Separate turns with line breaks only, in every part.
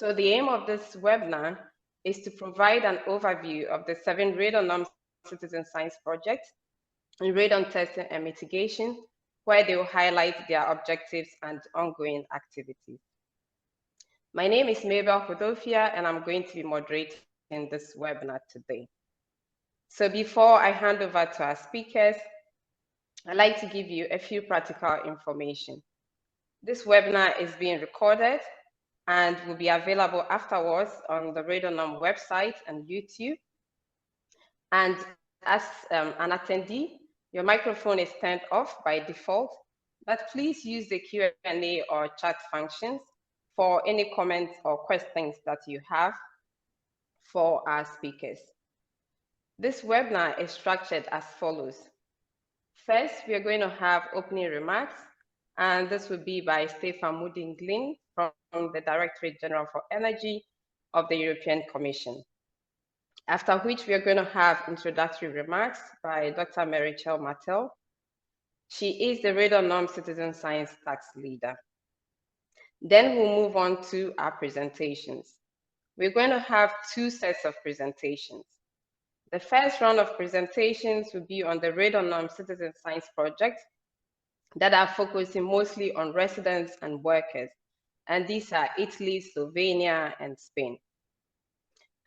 So the aim of this webinar is to provide an overview of the 7 RadoNorm citizen science projects in radon testing and mitigation, where they will highlight their objectives and ongoing activities. My name is Mabel Hodofia, and I'm going to be moderating this webinar today. So before I hand over to our speakers, I'd like to give you a few practical information. This webinar is being recorded and will be available afterwards on the RadoNorm website and YouTube. And as an attendee, your microphone is turned off by default, but please use the Q&A or chat functions for any comments or questions that you have for our speakers. This webinar is structured as follows. First, we are going to have opening remarks, and this will be by Stefan Mudinglin from the Directorate General for Energy of the European Commission. After which we are going to have introductory remarks by Dr. Mary-Chelle Martel. She is the RadoNorm Citizen Science Task Leader. Then we'll move on to our presentations. We're going to have 2 sets of presentations. The first round of presentations will be on the RadoNorm Citizen Science projects that are focusing mostly on residents and workers. And these are Italy, Slovenia, and Spain.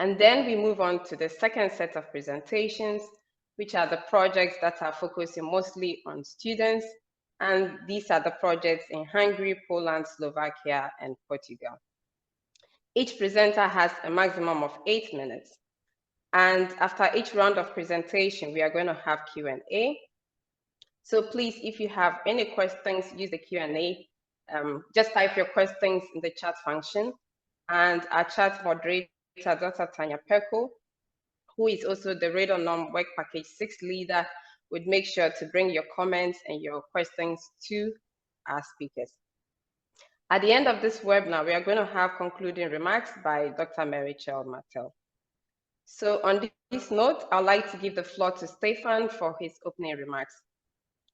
And then we move on to the second set of presentations, which are the projects that are focusing mostly on students. And these are the projects in Hungary, Poland, Slovakia, and Portugal. Each presenter has a maximum of 8 minutes. And after each round of presentation, we are going to have Q&A. So please, if you have any questions, use the Q&A. Just type your questions in the chat function. And our chat moderator, Dr. Tanya Perko, who is also the RadoNorm Work Package 6 leader, would make sure to bring your comments and your questions to our speakers. At the end of this webinar, we are going to have concluding remarks by Dr. Mary-Chelle Martel. So on this note, I'd like to give the floor to Stefan for his opening remarks.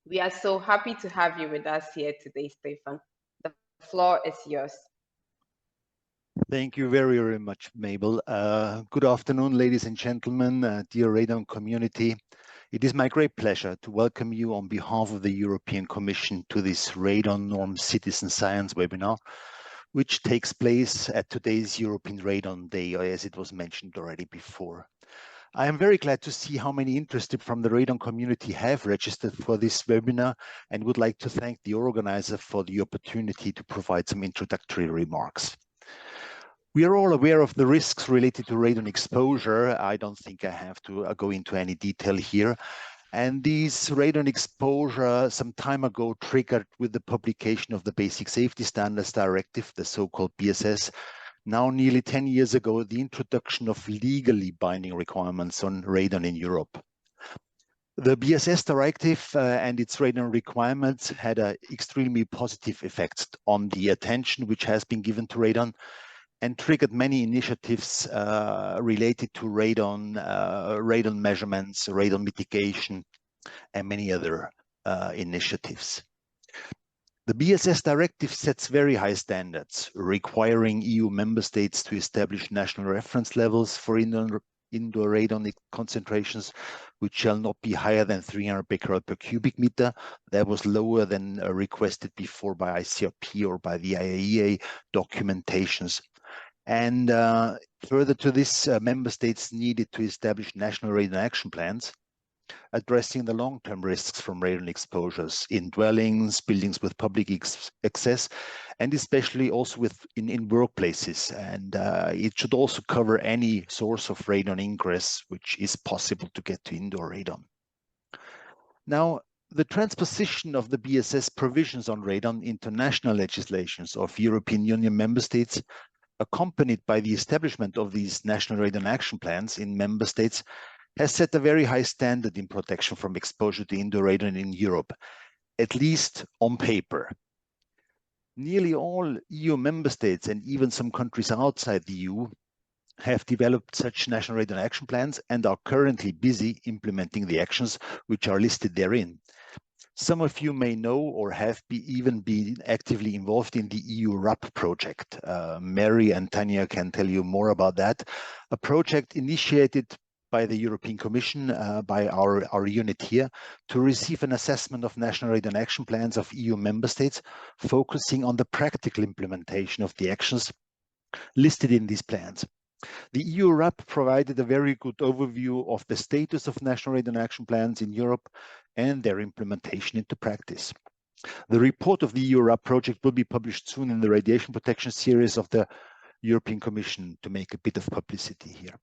We are so happy to have you with us here today, Stefan. The floor is yours.
Thank you very, very much, Mabel. Good afternoon, ladies and gentlemen, dear Radon community. It is my great pleasure to welcome you on behalf of the European Commission to this RadoNorm Citizen Science webinar, which takes place at today's European Radon Day, as it was mentioned already before. I am very glad to see how many interested from the radon community have registered for this webinar, and would like to thank the organizer for the opportunity to provide some introductory remarks. We are all aware of the risks related to radon exposure. I don't think I have to go into any detail here. And these radon exposure some time ago triggered with the publication of the Basic Safety Standards Directive, the so-called BSS. Now, nearly 10 years ago, the introduction of legally binding requirements on radon in Europe. The BSS directive and its radon requirements had an extremely positive effect on the attention which has been given to radon, and triggered many initiatives related to radon, radon measurements, radon mitigation, and many other initiatives. The BSS directive sets very high standards, requiring EU member states to establish national reference levels for indoor radon concentrations, which shall not be higher than 300 becquerel per cubic meter. That was lower than requested before by ICRP or by the IAEA documentations. And further to this, member states needed to establish national radon action plans, addressing the long-term risks from radon exposures in dwellings, buildings with public access, and especially also in workplaces. And it should also cover any source of radon ingress, which is possible to get to indoor radon. Now, the transposition of the BSS provisions on radon into national legislations of European Union member states, accompanied by the establishment of these national radon action plans in member states, has set a very high standard in protection from exposure to indoor radon in Europe, at least on paper. Nearly all EU member states and even some countries outside the EU have developed such national radon action plans and are currently busy implementing the actions which are listed therein. Some of you may know or have even been actively involved in the EU RAP project. Mary and Tanya can tell you more about that. A project initiated by the European Commission, by our unit here, to receive an assessment of national radon action plans of EU member states, focusing on the practical implementation of the actions listed in these plans. The EU RAP provided a very good overview of the status of national radon action plans in Europe and their implementation into practice. The report of the EU RAP project will be published soon in the radiation protection series of the European Commission, to make a bit of publicity here.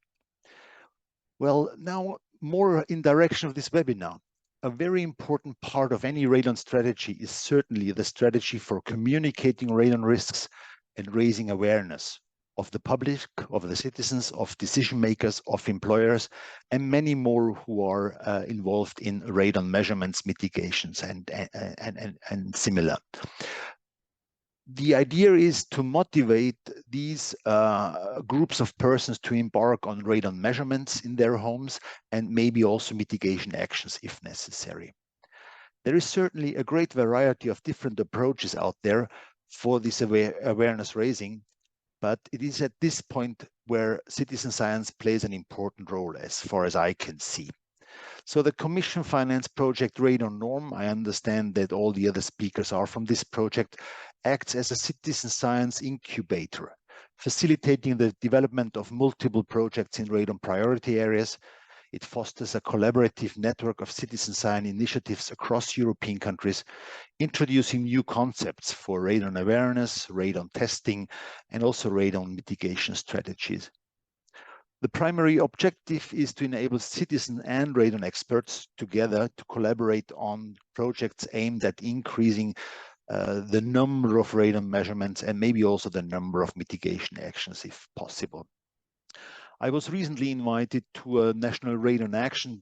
Well, now more in direction of this webinar. A very important part of any radon strategy is certainly the strategy for communicating radon risks and raising awareness of the public, of the citizens, of decision makers, of employers, and many more who are involved in radon measurements, mitigations, and similar. The idea is to motivate these groups of persons to embark on radon measurements in their homes and maybe also mitigation actions if necessary. There is certainly a great variety of different approaches out there for this awareness raising, but it is at this point where citizen science plays an important role as far as I can see. So the Commission financed project RadoNorm, I understand that all the other speakers are from this project, acts as a citizen science incubator, facilitating the development of multiple projects in radon priority areas. It fosters a collaborative network of citizen science initiatives across European countries, introducing new concepts for radon awareness, radon testing, and also radon mitigation strategies. The primary objective is to enable citizen and radon experts together to collaborate on projects aimed at increasing the number of radon measurements and maybe also the number of mitigation actions if possible. I was recently invited to a National Radon Action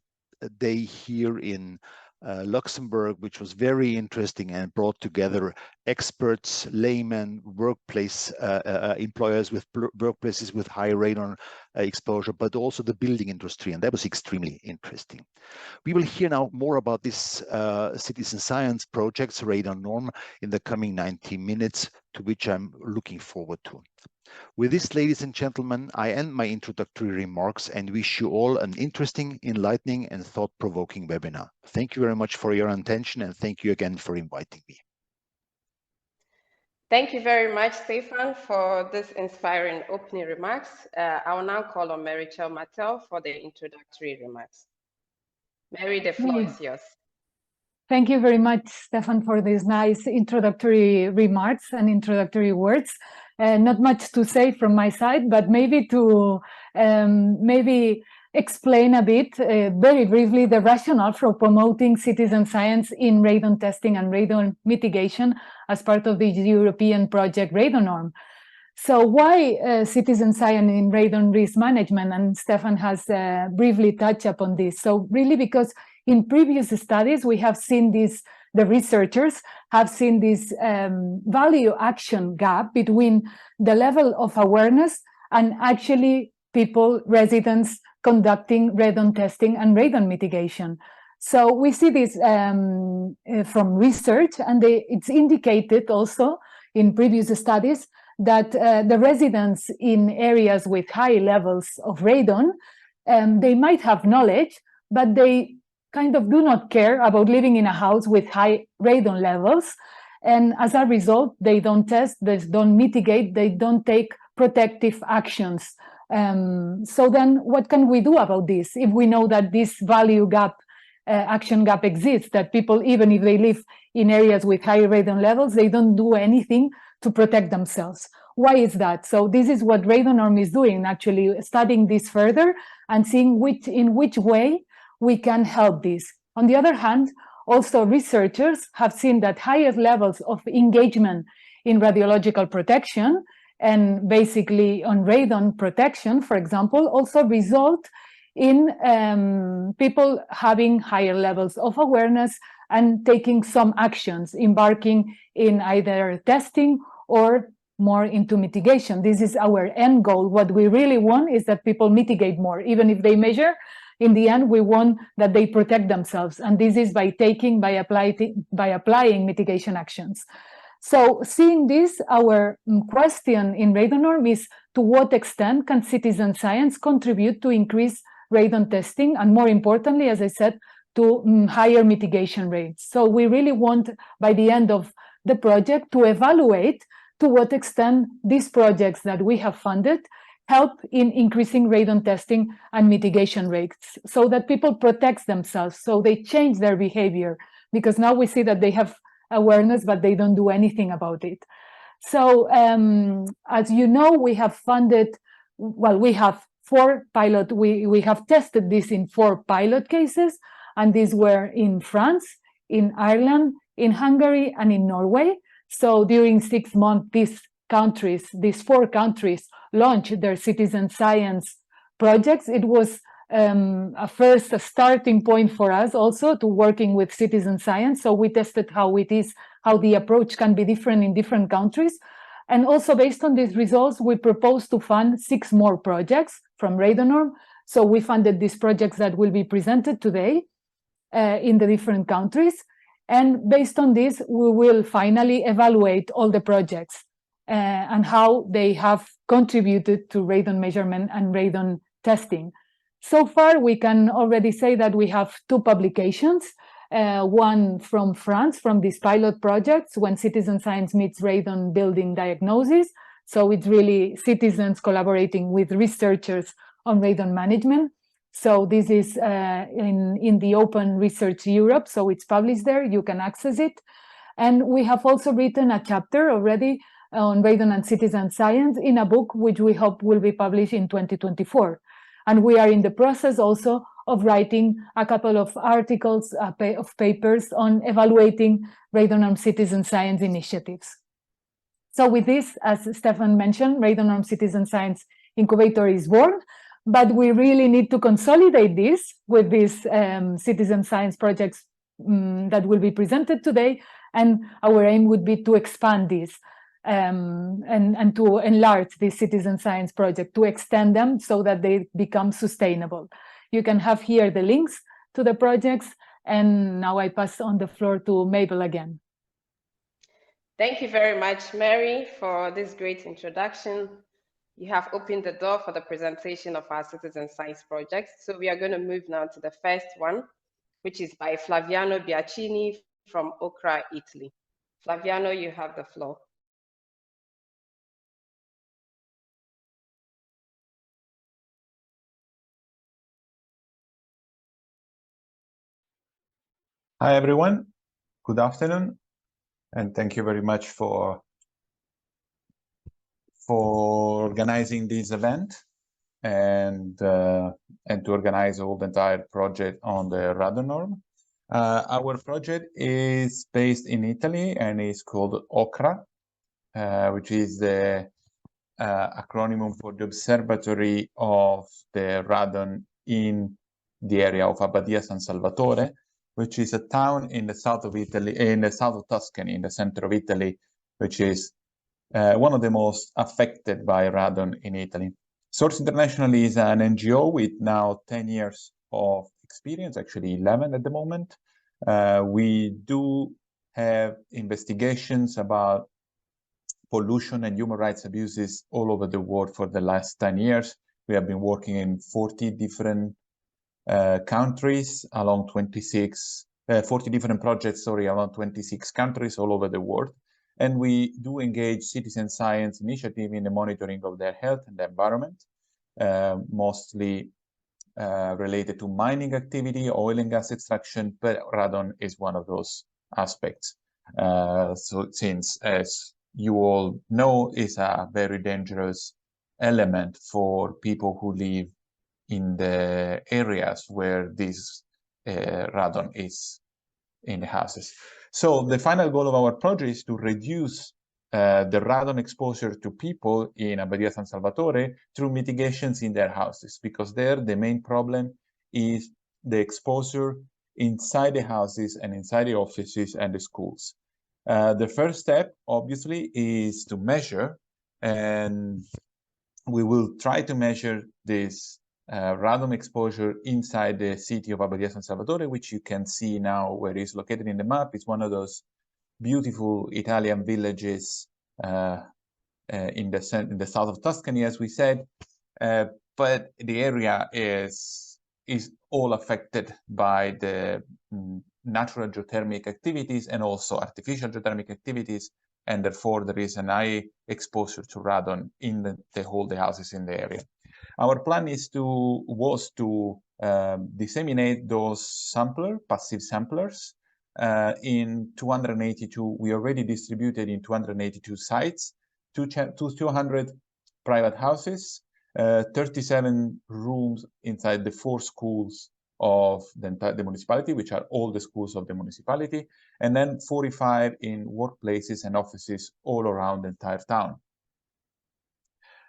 Day here in Luxembourg, which was very interesting and brought together experts, laymen, workplace employers with workplaces with high radon exposure, but also the building industry, and that was extremely interesting. We will hear now more about this citizen science projects, RadoNorm, in the coming 90 minutes, to which I'm looking forward to. With this, ladies and gentlemen, I end my introductory remarks and wish you all an interesting, enlightening, and thought-provoking webinar. Thank you very much for your attention, and thank you again for inviting me.
Thank you very much, Stefan, for this inspiring opening remarks. I will now call on Mary-Chelle Martel for the introductory remarks. Mary, the floor is yours.
Thank you very much, Stefan, for these nice introductory remarks and introductory words. Not much to say from my side, but maybe to explain a bit, very briefly, the rationale for promoting citizen science in radon testing and radon mitigation as part of the European project RadoNorm. So why citizen science in radon risk management? And Stefan has briefly touched upon this. So really because in previous studies, we have seen this, the researchers have seen this value action gap between the level of awareness and actually people, residents, conducting radon testing and radon mitigation. So we see this from research, and it's indicated also in previous studies that the residents in areas with high levels of radon, they might have knowledge, but they kind of do not care about living in a house with high radon levels. And as a result, they don't test, they don't mitigate, they don't take protective actions. So then what can we do about this if we know that this value gap, action gap exists, that people, even if they live in areas with high radon levels, they don't do anything to protect themselves? Why is that? So this is what RadoNorm is doing, actually studying this further and seeing in which way we can help this. On the other hand, also researchers have seen that higher levels of engagement in radiological protection and basically on radon protection, for example, also result in people having higher levels of awareness and taking some actions, embarking in either testing or more into mitigation. This is our end goal. What we really want is that people mitigate more, even if they measure in the end, we want that they protect themselves. And this is by applying mitigation actions. So seeing this, our question in RadoNorm is, to what extent can citizen science contribute to increase radon testing, and more importantly, as I said, to higher mitigation rates? So we really want, by the end of the project, to evaluate to what extent these projects that we have funded help in increasing radon testing and mitigation rates, so that people protect themselves, so they change their behavior, because now we see that they have awareness, but they don't do anything about it. So as you know, we have funded, well, we have we have tested this in 4 pilot cases, and these were in France, in Ireland, in Hungary, and in Norway. So during 6 months, these 4 countries launched their citizen science projects. It was a starting point for us also to working with citizen science. So we tested how the approach can be different in different countries. And also based on these results, we proposed to fund 6 more projects from RadoNorm. So we funded these projects that will be presented today in the different countries. And based on this, we will finally evaluate all the projects and how they have contributed to radon measurement and radon testing. So far, we can already say that we have 2 publications, one from France, from these pilot projects, When Citizen Science Meets Radon Building Diagnosis. So it's really citizens collaborating with researchers on radon management. So this is in the Open Research Europe, so it's published there, you can access it. And we have also written a chapter already on radon and citizen science in a book which we hope will be published in 2024. And we are in the process also of writing a couple of articles, of papers on evaluating RadoNorm citizen science initiatives. So with this, as Stefan mentioned, RadoNorm Citizen Science Incubator is born, but we really need to consolidate this with these citizen science projects that will be presented today. And our aim would be to expand this and to enlarge this citizen science project, to extend them so that they become sustainable. You can have here the links to the projects. And now I pass on the floor to Mabel again.
Thank you very much, Mary, for this great introduction. You have opened the door for the presentation of our citizen science projects. So we are going to move now to the first one, which is by Flaviano Biacchini from Okra, Italy. Flaviano, you have the floor.
Hi, everyone. Good afternoon. And thank you very much for organizing this event and to organize all the entire project on the RadoNorm. Our project is based in Italy and is called OCRA, which is the acronym for the Observatory of the Radon in the area of Abbadia San Salvatore, which is a town in the south of Italy, in the south of Tuscany, in the center of Italy, which is one of the most affected by radon in Italy. Source International is an NGO with now 10 years of experience, actually 11 at the moment. We do have investigations about pollution and human rights abuses all over the world for the last 10 years. We have been working in 40 different countries along 40 different projects, along 26 countries all over the world. And we do engage citizen science initiative in the monitoring of their health and the environment, mostly related to mining activity, oil and gas extraction, but radon is one of those aspects. So since, as you all know, is a very dangerous element for people who live in the areas where this radon is in the houses. So the final goal of our project is to reduce the radon exposure to people in Abbadia San Salvatore through mitigations in their houses, because there the main problem is the exposure inside the houses and inside the offices and the schools. The first step, obviously, is to measure, and we will try to measure this radon exposure inside the city of Abbadia San Salvatore, which you can see now where it's located in the map. It's one of those beautiful Italian villages in the south of Tuscany, as we said, but the area is all affected by the natural geothermic activities and also artificial geothermic activities, and therefore there is an high exposure to radon in the houses in the area. Our plan was to disseminate those passive samplers in 282. We already distributed in 282 sites, 200 private houses, 37 rooms inside the 4 schools of the municipality, which are all the schools of the municipality, and then 45 in workplaces and offices all around the entire town.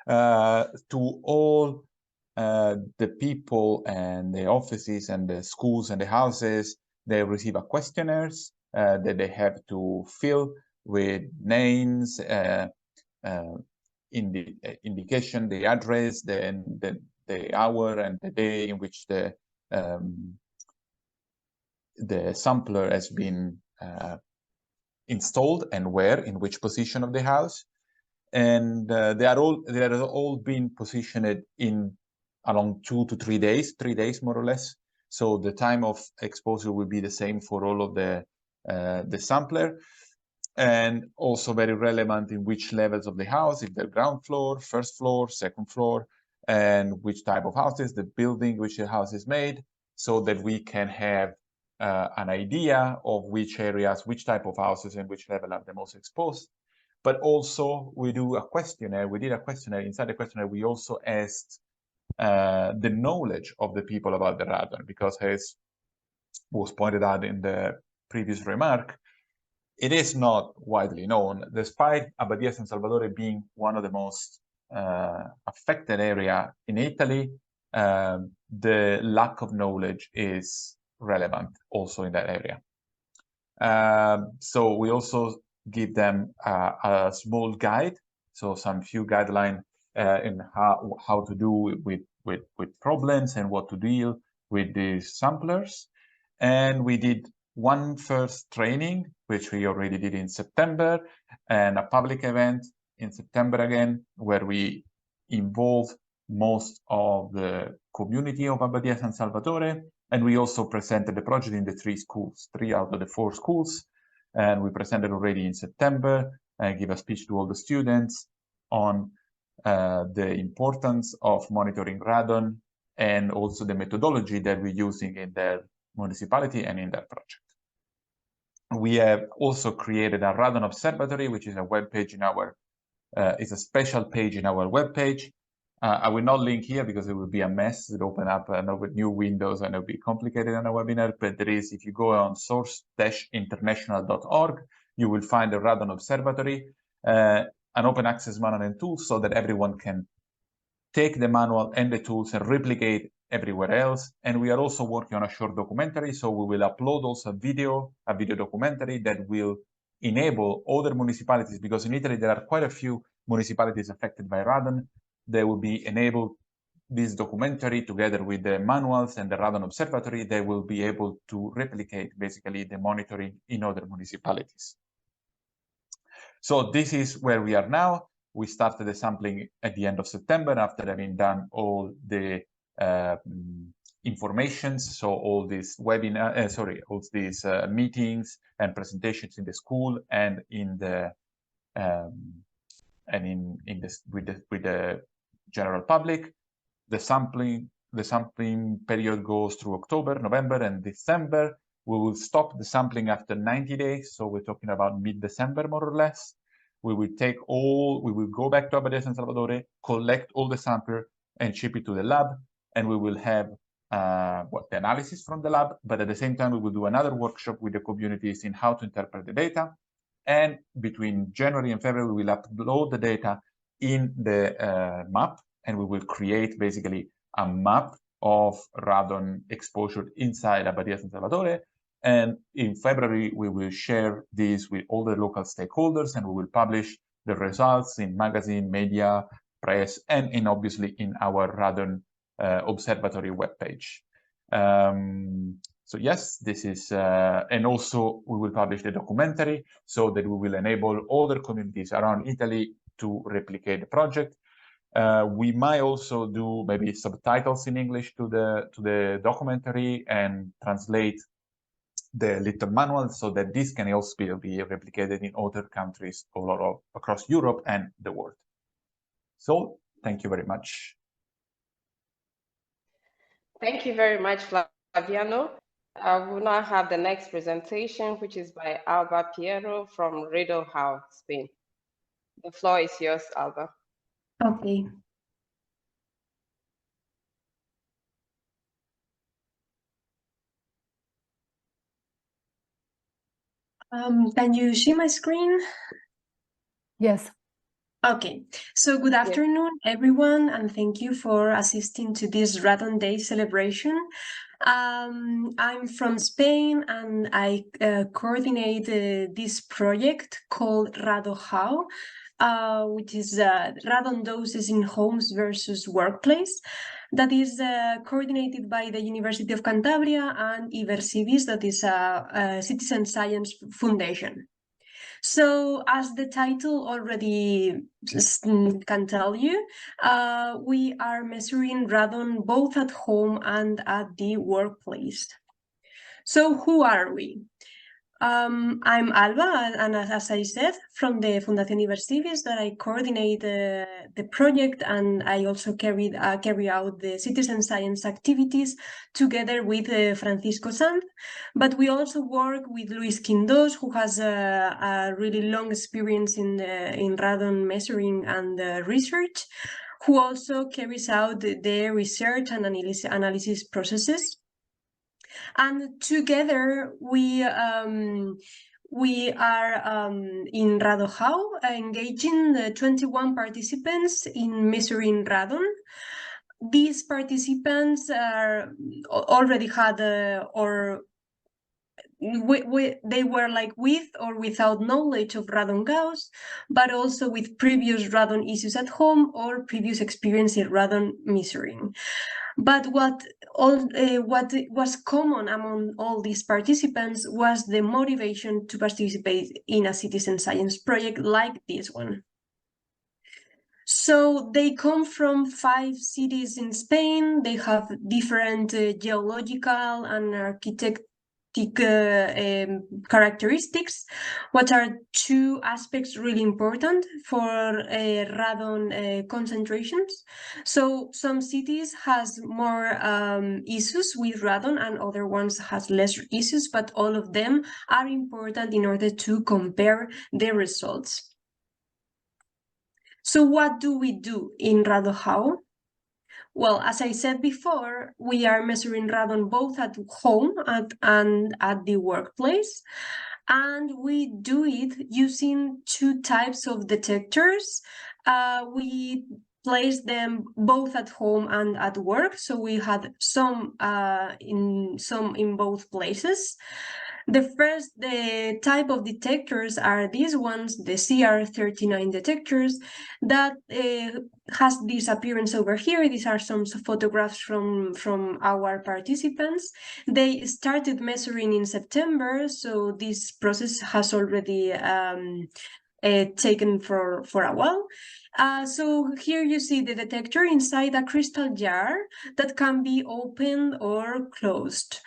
To all the people and the offices and the schools and the houses, they receive a questionnaires that they have to fill with names, indication, the address, the hour and the day in which the sampler has been installed and where, in which position of the house. And they are all being positioned in along 2 to 3 days, 3 days more or less. So the time of exposure will be the same for all of the sampler, and also very relevant in which levels of the house, if they're ground floor, first floor, second floor, and which type of houses, the building which the house is made, so that we can have an idea of which areas, which type of houses and which level are the most exposed. But also we do a questionnaire. We did a questionnaire. Inside the questionnaire, we also asked the knowledge of the people about the radon, because as was pointed out in the previous remark, it is not widely known, despite Abbadia San Salvatore being one of the most affected area in Italy. The lack of knowledge is relevant also in that area. So we also give them a small guide, so some few guidelines in how to do with problems and what to deal with these samplers. And we did one first training, which we already did in September, and a public event in September again, where we involved most of the community of Abbadia San Salvatore. And we also presented the project in the 3 schools, 3 out of the 4 schools. And we presented already in September and give a speech to all the students on the importance of monitoring radon and also the methodology that we're using in their municipality and in their project. We have also created a Radon Observatory, which is a web page in our, it's a special page in our web page. I will not link here because it would be a mess. It open up with new windows and it'll be complicated on a webinar. But there is, if you go on source-international.org, you will find the Radon Observatory, an open access manual and tools, so that everyone can take the manual and the tools and replicate everywhere else. And we are also working on a short documentary, so we will upload also a video documentary that will enable other municipalities, because in Italy there are quite a few municipalities affected by radon. They will be enabled this documentary together with the manuals and the Radon Observatory. They will be able to replicate basically the monitoring in other municipalities. So this is where we are now. We started the sampling at the end of September after having done all the informations. So all these webinar, all these meetings and presentations in the school and in the with the general public. The sampling period goes through October, November, and December. We will stop the sampling after 90 days. So we're talking about mid-December, more or less. We will go back to Abbadia San Salvatore, collect all the sample and ship it to the lab. And we will have the analysis from the lab. But at the same time, we will do another workshop with the communities in how to interpret the data. And between January and February, we will upload the data in the map, and we will create basically a map of radon exposure inside Abbadia San Salvatore. And in February, we will share this with all the local stakeholders, and we will publish the results in magazine, media, press, and obviously in our Radon observatory webpage. So yes, this is, and also we will publish the documentary so that we will enable other communities around Italy to replicate the project. We might also do maybe subtitles in English to the documentary and translate the little manual so that this can also be replicated in other countries all across Europe and the world. So thank you very much.
Thank you very much, Flaviano. We will now have the next presentation, which is by Alba Piero from RadoNorm, Spain. The floor is yours, Alba.
Okay. Can you see my screen?
Yes.
Okay, so good afternoon, everyone, and thank you for assisting to this Radon Day celebration. I'm from Spain, and I coordinate this project called RadoHow, which is radon doses in homes versus workplace. That is coordinated by the University of Cantabria and Ibercivis, that is a citizen science foundation. So, as the title already can tell you, we are measuring radon both at home and at the workplace. So, who are we? I'm Alba, and as I said, from the Fundación Ibercivis, that I coordinate the project, and I also carry out the citizen science activities together with Francisco Sanz. But we also work with Luis Quindos, who has a really long experience in radon measuring and research, who also carries out the research and analysis processes. And together we are in RadoHow engaging 21 participants in measuring radon. These participants already had they were like with or without knowledge of radon gauss, but also with previous radon issues at home or previous experience in radon measuring. But what was common among all these participants was the motivation to participate in a citizen science project like this one. So they come from 5 cities in Spain. They have different geological and architectural characteristics. What are 2 aspects really important for radon concentrations? So some cities has more issues with radon and other ones has less issues, but all of them are important in order to compare the results. So what do we do in RadoHow? Well, as I said before, we are measuring radon both at home and at the workplace. And we do it using 2 types of detectors. We place them both at home and at work. So we had some in both places. The type of detectors are these ones, the CR39 detectors, that has this appearance over here. These are some photographs from our participants. They started measuring in September, so this process has already taken for a while. So here you see the detector inside a crystal jar that can be opened or closed.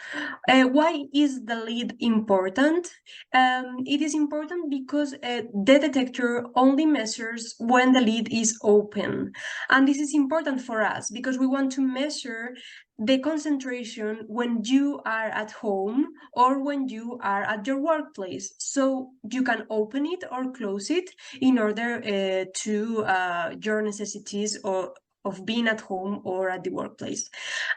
Why is the lid important? It is important because the detector only measures when the lid is open. And this is important for us because we want to measure the concentration when you are at home or when you are at your workplace. So you can open it or close it in order to your necessities of being at home or at the workplace.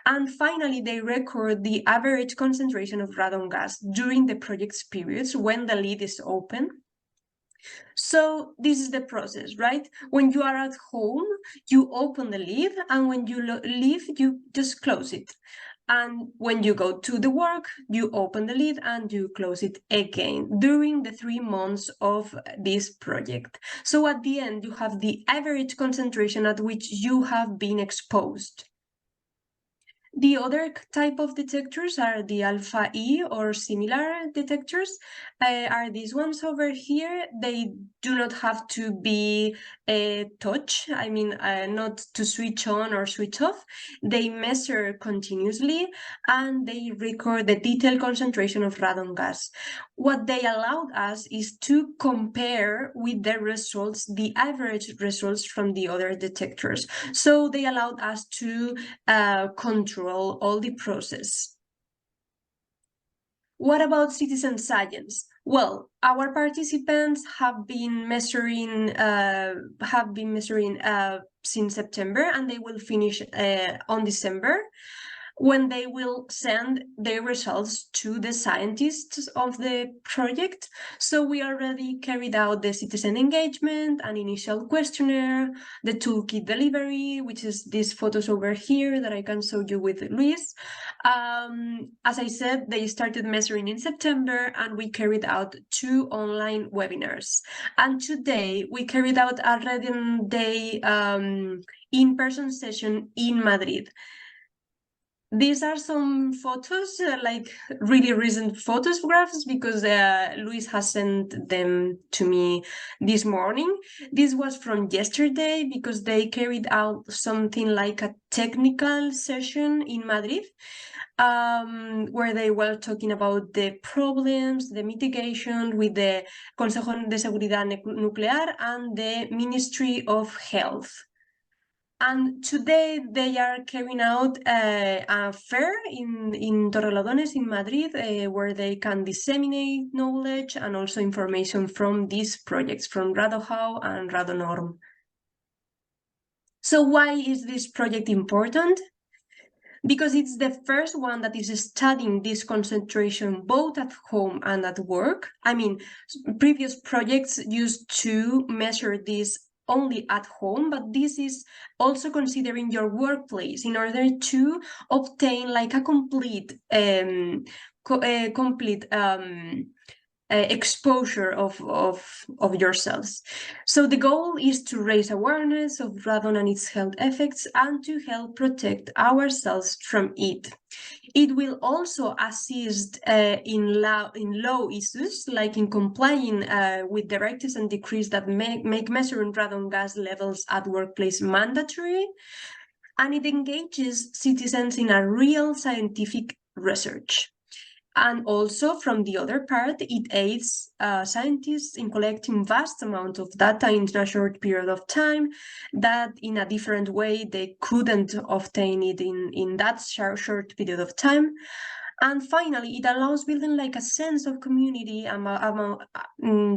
And finally, they record the average concentration of radon gas during the project's periods when the lid is open. So this is the process, right? When you are at home, you open the lid, and when you leave, you just close it. And when you go to the work, you open the lid and you close it again during the 3 months of this project. So at the end, you have the average concentration at which you have been exposed. The other type of detectors are the alpha E or similar detectors. Are these ones over here. They do not have to be touch, I mean, not to switch on or switch off. They measure continuously and they record the detailed concentration of radon gas. What they allowed us is to compare with the results, the average results from the other detectors. So they allowed us to control all the process. What about citizen science? Well, our participants have been measuring since September, and they will finish on December, when they will send their results to the scientists of the project. So we already carried out the citizen engagement, an initial questionnaire, the toolkit delivery, which is these photos over here that I can show you with Luis. As I said, they started measuring in September, and we carried out 2 online webinars. And today we carried out a Radon Day in-person session in Madrid. These are some photos, like really recent photographs, because Luis has sent them to me this morning. This was from yesterday, because they carried out something like a technical session in Madrid, where they were talking about the problems, the mitigation with the Consejo de Seguridad Nuclear and the Ministry of Health. And today they are carrying out a fair in Torrelodones in Madrid, where they can disseminate knowledge and also information from these projects, from RadoHow and RadoNorm. So why is this project important? Because it's the first one that is studying this concentration both at home and at work. I mean, previous projects used to measure this only at home, but this is also considering your workplace in order to obtain like a complete exposure of yourselves. So the goal is to raise awareness of radon and its health effects and to help protect ourselves from it. It will also assist in low issues, like in complying with directives and decrees that make measuring radon gas levels at workplace mandatory. And it engages citizens in a real scientific research. And also, from the other part, it aids scientists in collecting vast amounts of data in a short period of time that in a different way they couldn't obtain it in that short period of time. And finally, it allows building like a sense of community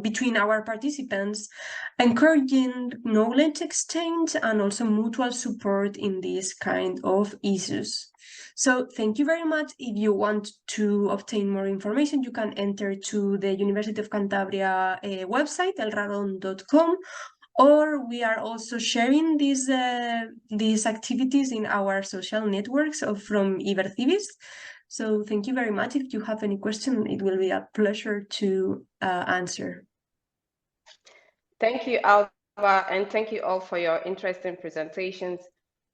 between our participants, encouraging knowledge exchange and also mutual support in these kind of issues. So thank you very much. If you want to obtain more information, you can enter to the University of Cantabria website, elradon.com, or we are also sharing these activities in our social networks from Ibercibis. So thank you very much. If you have any question, it will be a pleasure to answer.
Thank you, Alba, and thank you all for your interesting presentations.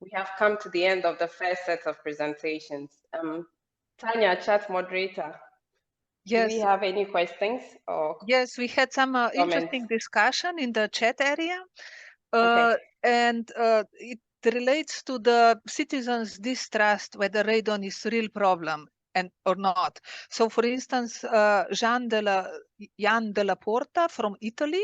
We have come to the end of the first set of presentations. Tanya, chat moderator,
yes.
Do we have any questions? Or
yes, we had some interesting discussion in the chat area.
Okay.
And it relates to the citizens' distrust whether radon is a real problem or not. So, for instance, Jan de la Porta from Italy,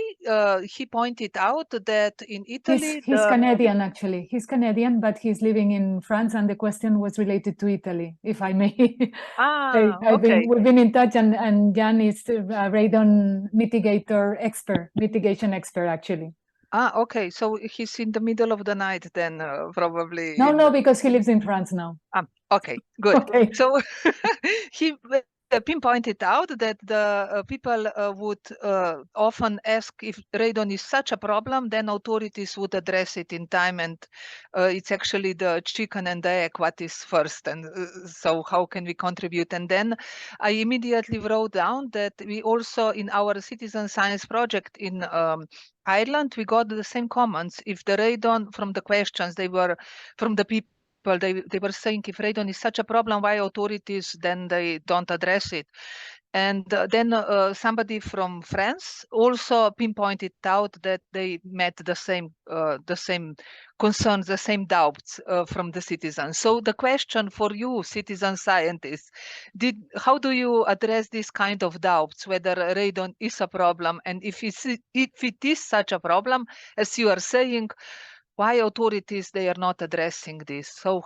he pointed out that in Italy...
He's Canadian, actually. He's Canadian, but he's living in France, and the question was related to Italy, if I may. We've been in touch, and Jan is a radon mitigation expert, actually.
Okay. So he's in the middle of the night then, probably.
No, because he lives in France now.
Okay, good.
Okay.
So he pinpointed out that the people would often ask if radon is such a problem, then authorities would address it in time, and it's actually the chicken and the egg, what is first, and so how can we contribute? And then I immediately wrote down that we also, in our citizen science project in Ireland, we got the same comments. If the radon from the questions, they were from the people people, they were saying if radon is such a problem, why authorities then they don't address it? And then somebody from France also pinpointed out that they met the same concerns, the same doubts from the citizens. So the question for you, citizen scientists, how do you address this kind of doubts, whether radon is a problem, and if it is such a problem, as you are saying, why authorities they are not addressing this? So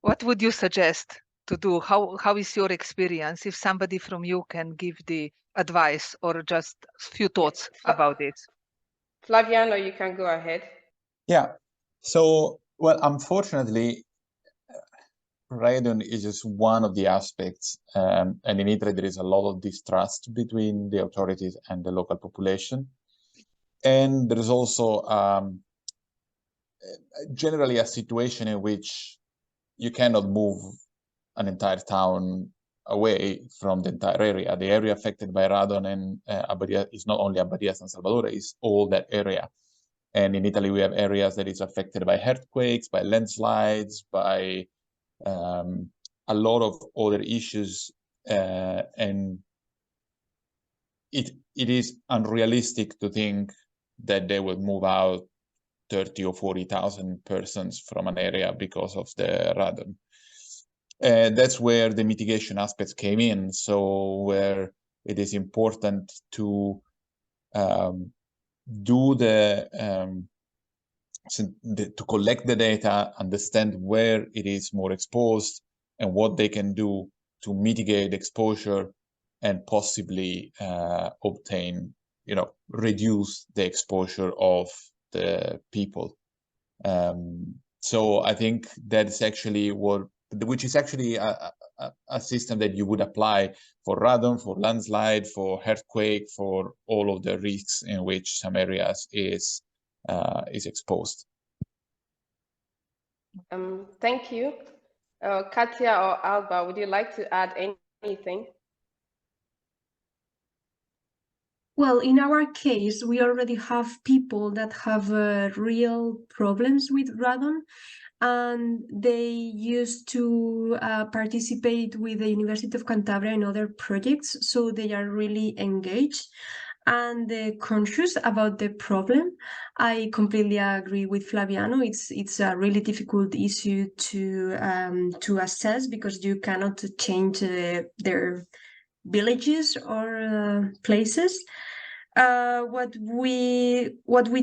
what would you suggest to do? How is your experience? If somebody from you can give the advice or just a few thoughts about it.
Flaviano, you can go ahead.
Yeah. So, well, unfortunately, radon is just one of the aspects, and in Italy there is a lot of distrust between the authorities and the local population, and there is also generally a situation in which you cannot move an entire town away from the entire area. The area affected by radon and Abadias is not only Abadias and Salvador, it's all that area. And in Italy, we have areas that is affected by earthquakes, by landslides, by a lot of other issues. And it is unrealistic to think that they would move out 30 or 40,000 persons from an area because of the radon. That's where the mitigation aspects came in. So where it is important to to collect the data, understand where it is more exposed and what they can do to mitigate exposure and possibly obtain, reduce the exposure of the people. So I think that's actually which is actually a system that you would apply for radon, for landslide, for earthquake, for all of the risks in which some areas is exposed.
Thank you. Katia or Alba, would you like to add anything?
Well, in our case, we already have people that have real problems with radon, and they used to participate with the University of Cantabria in other projects, so they are really engaged and conscious about the problem. I completely agree with Flaviano. It's a really difficult issue to assess because you cannot change their villages or places. What we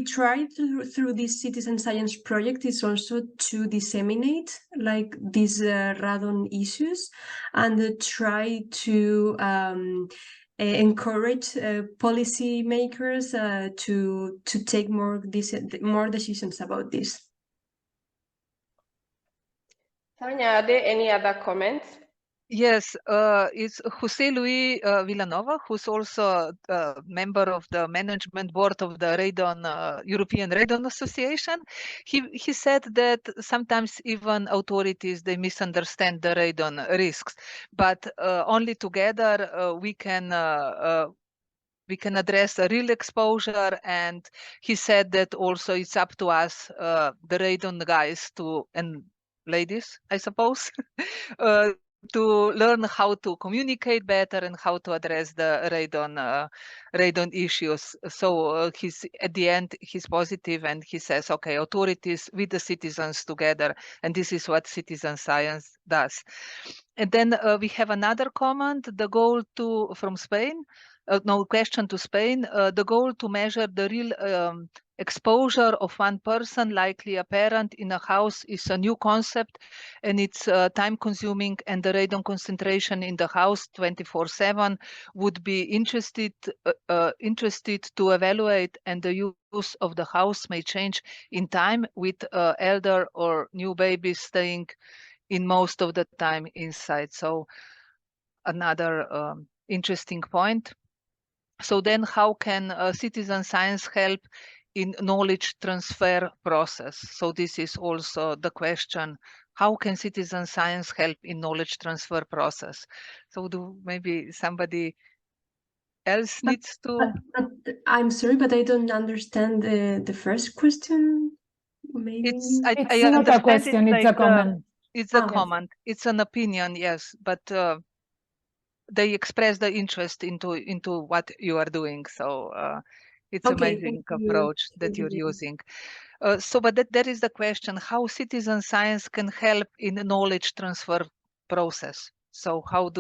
try through this citizen science project is also to disseminate like these radon issues and try to encourage policymakers to take more decisions about this.
Tanya, are there any other comments?
Yes, it's Jose Luis Villanova, who's also a member of the management board of the European Radon Association. He said that sometimes even authorities, they misunderstand the radon risks, but only together we can address a real exposure. And he said that also it's up to us, the radon guys and ladies, I suppose, to learn how to communicate better and how to address the radon issues. So at the end, he's positive and he says, okay, authorities with the citizens together, and this is what citizen science does. And then we have another comment, the goal from Spain, question to Spain, the goal to measure the real exposure of one person, likely a parent, in a house is a new concept, and it's time consuming, and the radon concentration in the house 24/7 would be interested to evaluate, and the use of the house may change in time with elder or new babies staying in most of the time inside. So another interesting point. So then how can citizen science help in knowledge transfer process? So this is also the question, how can citizen science help in knowledge transfer process? So maybe somebody else needs to...
I'm sorry, but I don't understand the first question maybe.
It's
It's not
understand
a question, it's a comment.
It's a
yes.
comment. It's an opinion, yes, but they express the interest into what you are doing. So it's
Okay,
amazing
thank you.
approach that you're using. So, but that is the question: how citizen science can help in the knowledge transfer process? So, how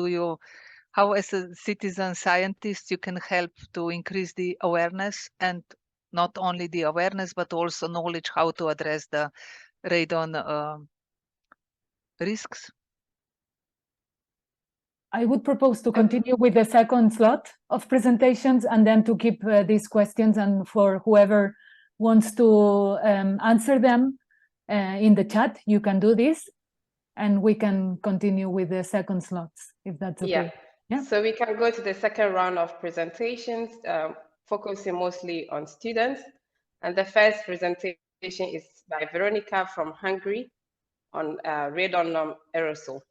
as a citizen scientist you can help to increase the awareness, and not only the awareness but also knowledge how to address the radon risks?
I would propose to continue with the second slot of presentations and then to keep these questions, and for whoever wants to answer them in the chat, you can do this and we can continue with the second slots, if that's okay.
Yeah. So we can go to the second round of presentations, focusing mostly on students. And the first presentation is by Veronica from Hungary on RadoNorm aerosol.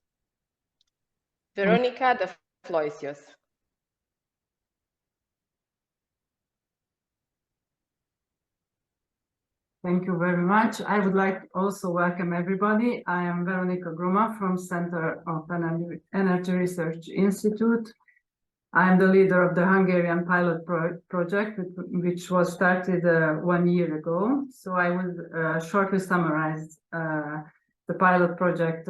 Veronica, the floor is yours.
Thank you very much. I would like also welcome everybody. I am Veronika Groma from Center of Energy Research Institute. I am the leader of the Hungarian pilot project, which was started 1 year ago. So I will shortly summarize the pilot project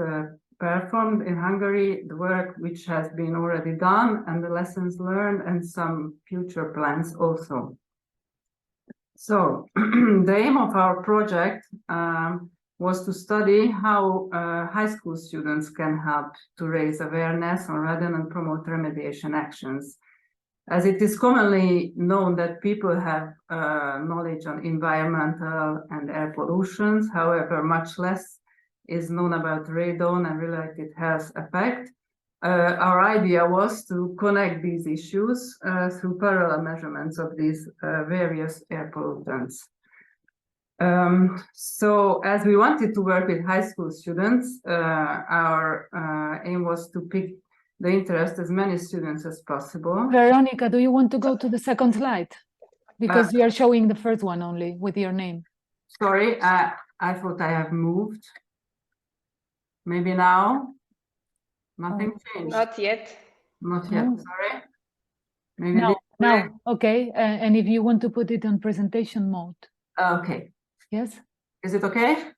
performed in Hungary, the work which has been already done, and the lessons learned, and some future plans also. So the aim of our project was to study how high school students can help to raise awareness on radon and promote remediation actions. As it is commonly known that people have knowledge on environmental and air pollutions, however, much less is known about radon and related health effects. Our idea was to connect these issues through parallel measurements of these various air pollutants. So as we wanted to work with high school students, our aim was to pick the interest as many students as possible.
Veronica, do you want to go to the second slide? Because you are showing the first one only with your name.
Sorry, I thought I have moved. Maybe now? Nothing changed.
Not yet.
Not yet, sorry. Maybe
now, okay. And if you want to put it on presentation mode.
Okay.
Yes.
Is it okay?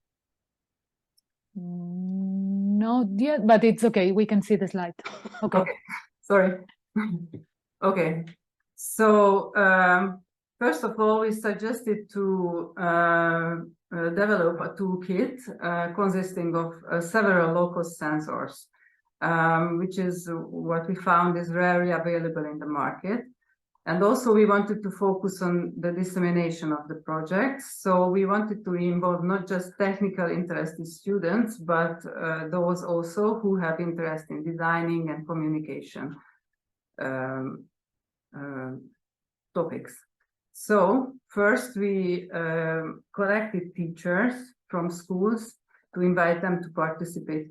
Not yet, but it's okay. We can see the slide. Okay.
Okay. Sorry. Okay. So first of all, we suggested to develop a toolkit consisting of several local sensors, which is what we found is rarely available in the market. And also we wanted to focus on the dissemination of the project. So we wanted to involve not just technical interested students, but those also who have interest in designing and communication topics. So first we collected teachers from schools to invite them to participate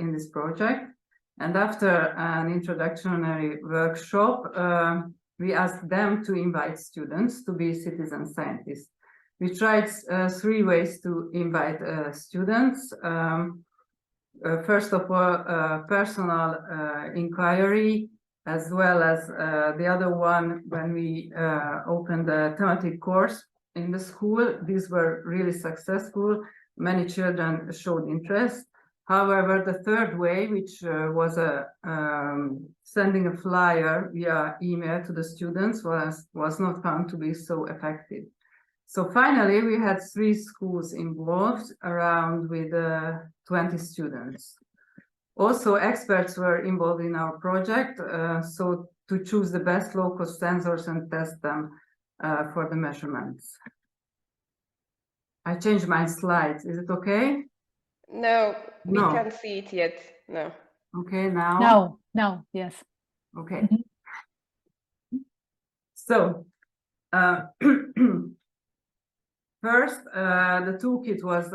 in this project. And after an introductory workshop, we asked them to invite students to be citizen scientists. We tried 3 ways to invite students. First of all, personal inquiry, as well as the other one when we opened a thematic course in the school. These were really successful. Many children showed interest. However, the third way, which was sending a flyer via email to the students, was not found to be so effective. So finally, we had 3 schools involved, around with 20 students. Also, experts were involved in our project, so to choose the best local sensors and test them for the measurements. I changed my slides. Is it okay?
No, we can't see it yet. No.
Okay, now?
Now, yes.
Okay. So, first, the toolkit was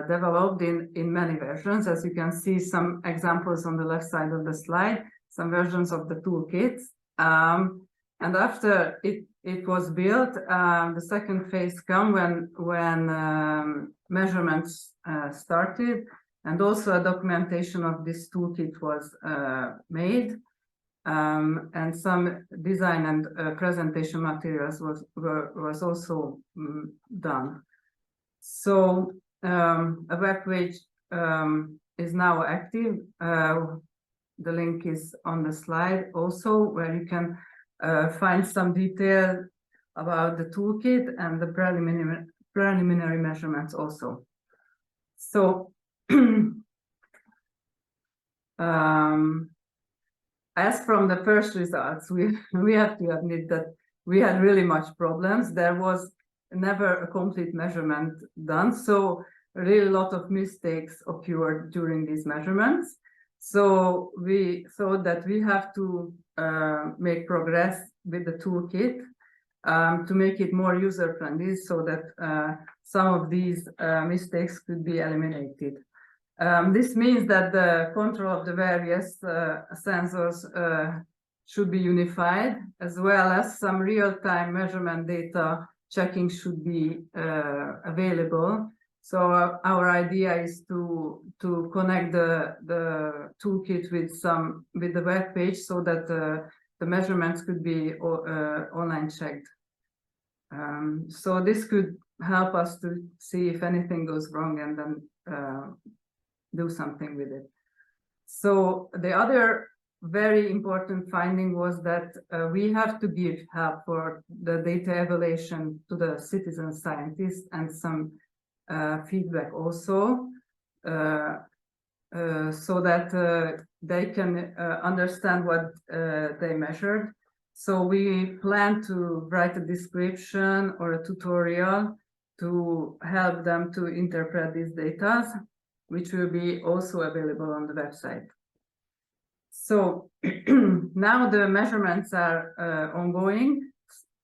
developed in many versions. As you can see, some examples on the left side of the slide, some versions of the toolkits. And after it was built, the second phase came when measurements started, and also a documentation of this toolkit was made, and some design and presentation materials was also done. So a web page is now active. The link is on the slide also, where you can find some detail about the toolkit and the preliminary measurements also. So as from the first results, we have to admit that we had really much problems. There was never a complete measurement done, so really a lot of mistakes occurred during these measurements. So we thought that we have to make progress with the toolkit to make it more user-friendly, so that some of these mistakes could be eliminated. This means that the control of the various sensors should be unified, as well as some real-time measurement data checking should be available. So our idea is to connect the toolkit with the web page, so that the measurements could be online checked. So this could help us to see if anything goes wrong and then do something with it. So the other very important finding was that we have to give help for the data evaluation to the citizen scientists, and some feedback also, so that they can understand what they measured. So we plan to write a description or a tutorial to help them to interpret these data, which will be also available on the website. So now the measurements are ongoing.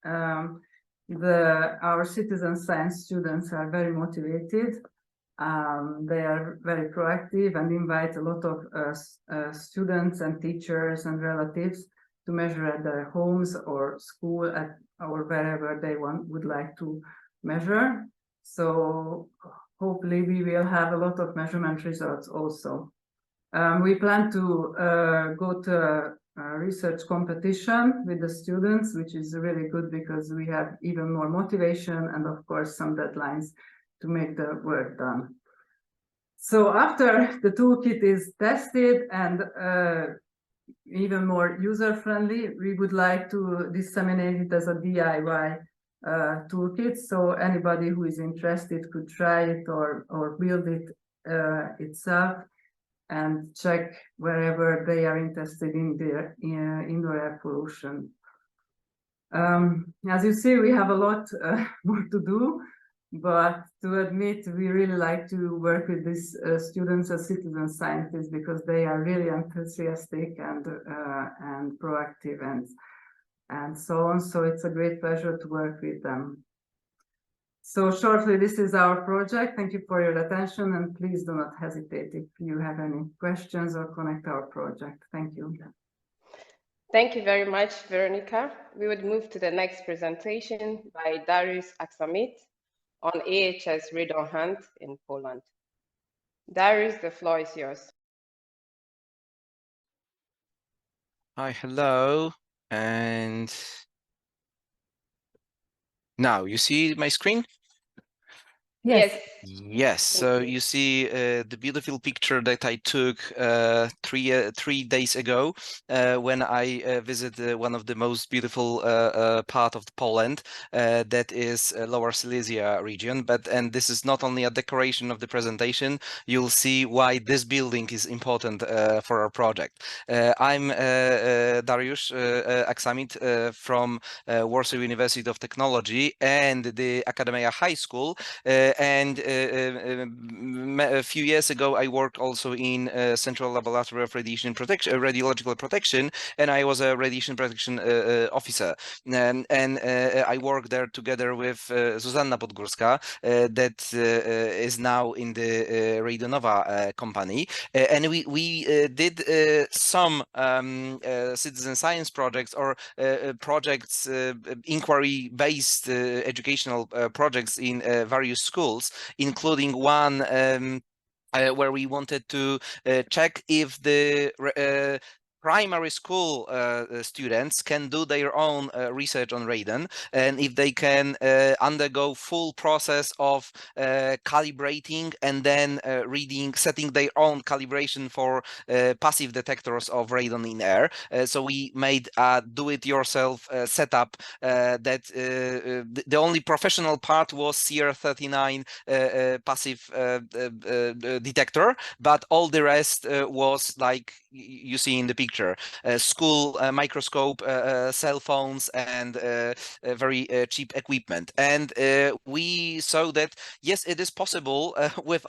Our citizen science students are very motivated. They are very proactive and invite a lot of students and teachers and relatives to measure at their homes or school or wherever they would like to measure. So hopefully we will have a lot of measurement results also. We plan to go to a research competition with the students, which is really good because we have even more motivation and of course some deadlines to make the work done. So after the toolkit is tested and even more user-friendly, we would like to disseminate it as a DIY toolkit, so anybody who is interested could try it or build it itself and check wherever they are interested in their indoor air pollution. As you see, we have a lot more to do, but to admit, we really like to work with these students as citizen scientists, because they are really enthusiastic and proactive and so on. So it's a great pleasure to work with them. So shortly, this is our project. Thank you for your attention, and please do not hesitate if you have any questions or connect our project. Thank you.
Thank you very much, Veronica. We would move to the next presentation by Dariusz Aksamit on AHS radon hunt in Poland. Dariusz, the floor is yours.
Hi, hello, and now you see my screen?
Yes.
Yes. So you see the beautiful picture that I took 3 days ago when I visited one of the most beautiful part of Poland, that is Lower Silesia region. And this is not only a decoration of the presentation. You'll see why this building is important for our project. I'm Dariusz Aksamit from Warsaw University of Technology and the Academia High School. and a few years ago, I worked also in Central Laboratory of Radiation Protection, Radiological Protection, and I was a radiation protection officer. And I worked there together with Zuzanna Podgórska, that is now in the RadoNova company, and we did some citizen science projects or projects, inquiry-based educational projects in various schools, including one where we wanted to check if the primary school students can do their own research on radon, and if they can undergo full process of calibrating and then setting their own calibration for passive detectors of radon in air. So we made a do-it-yourself setup that the only professional part was CR39 passive detector, but all the rest was like you see in the picture. School microscope, cell phones, and very cheap equipment. And we saw that, yes, it is possible with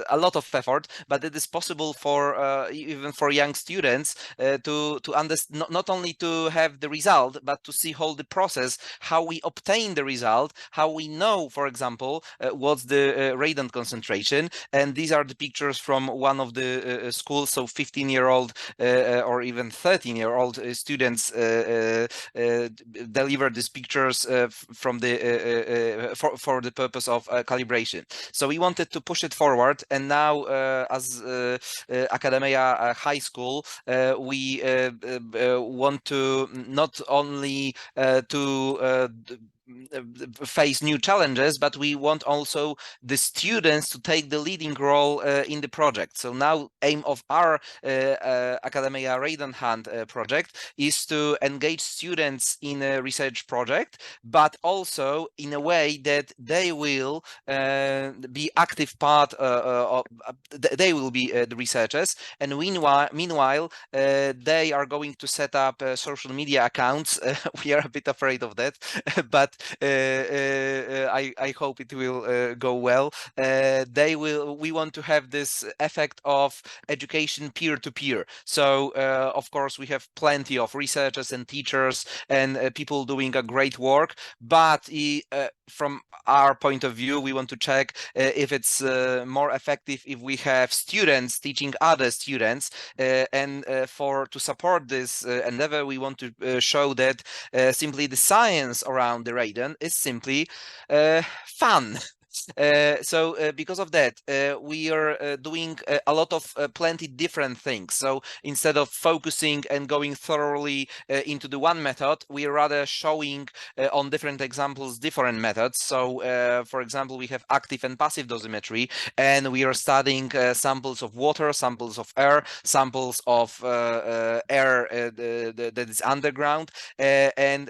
a lot of effort, but it is possible for even for young students to understand, not only to have the result, but to see whole the process, how we obtain the result, how we know, for example, what's the radon concentration. And these are the pictures from one of the schools. So 15-year-old or even 13-year-old students delivered these pictures from the for the purpose of calibration. So we wanted to push it forward, and now as Academia High School, we want to not only to face new challenges, but we want also the students to take the leading role in the project. So now aim of our Academia Radon Hand project is to engage students in a research project, but also in a way that they will be active part of, they will be the researchers, and meanwhile they are going to set up social media accounts. We are a bit afraid of that, but I hope it will go well. We want to have this effect of education peer-to-peer. So of course we have plenty of researchers and teachers and people doing a great work, but from our point of view, we want to check if it's more effective if we have students teaching other students, and to support this endeavor, we want to show that simply the science around the radon is simply fun. So because of that, we are doing a lot of plenty different things. So instead of focusing and going thoroughly into the one method, we are rather showing on different examples different methods. So for example, we have active and passive dosimetry, and we are studying samples of water, samples of air, samples of air that is underground, and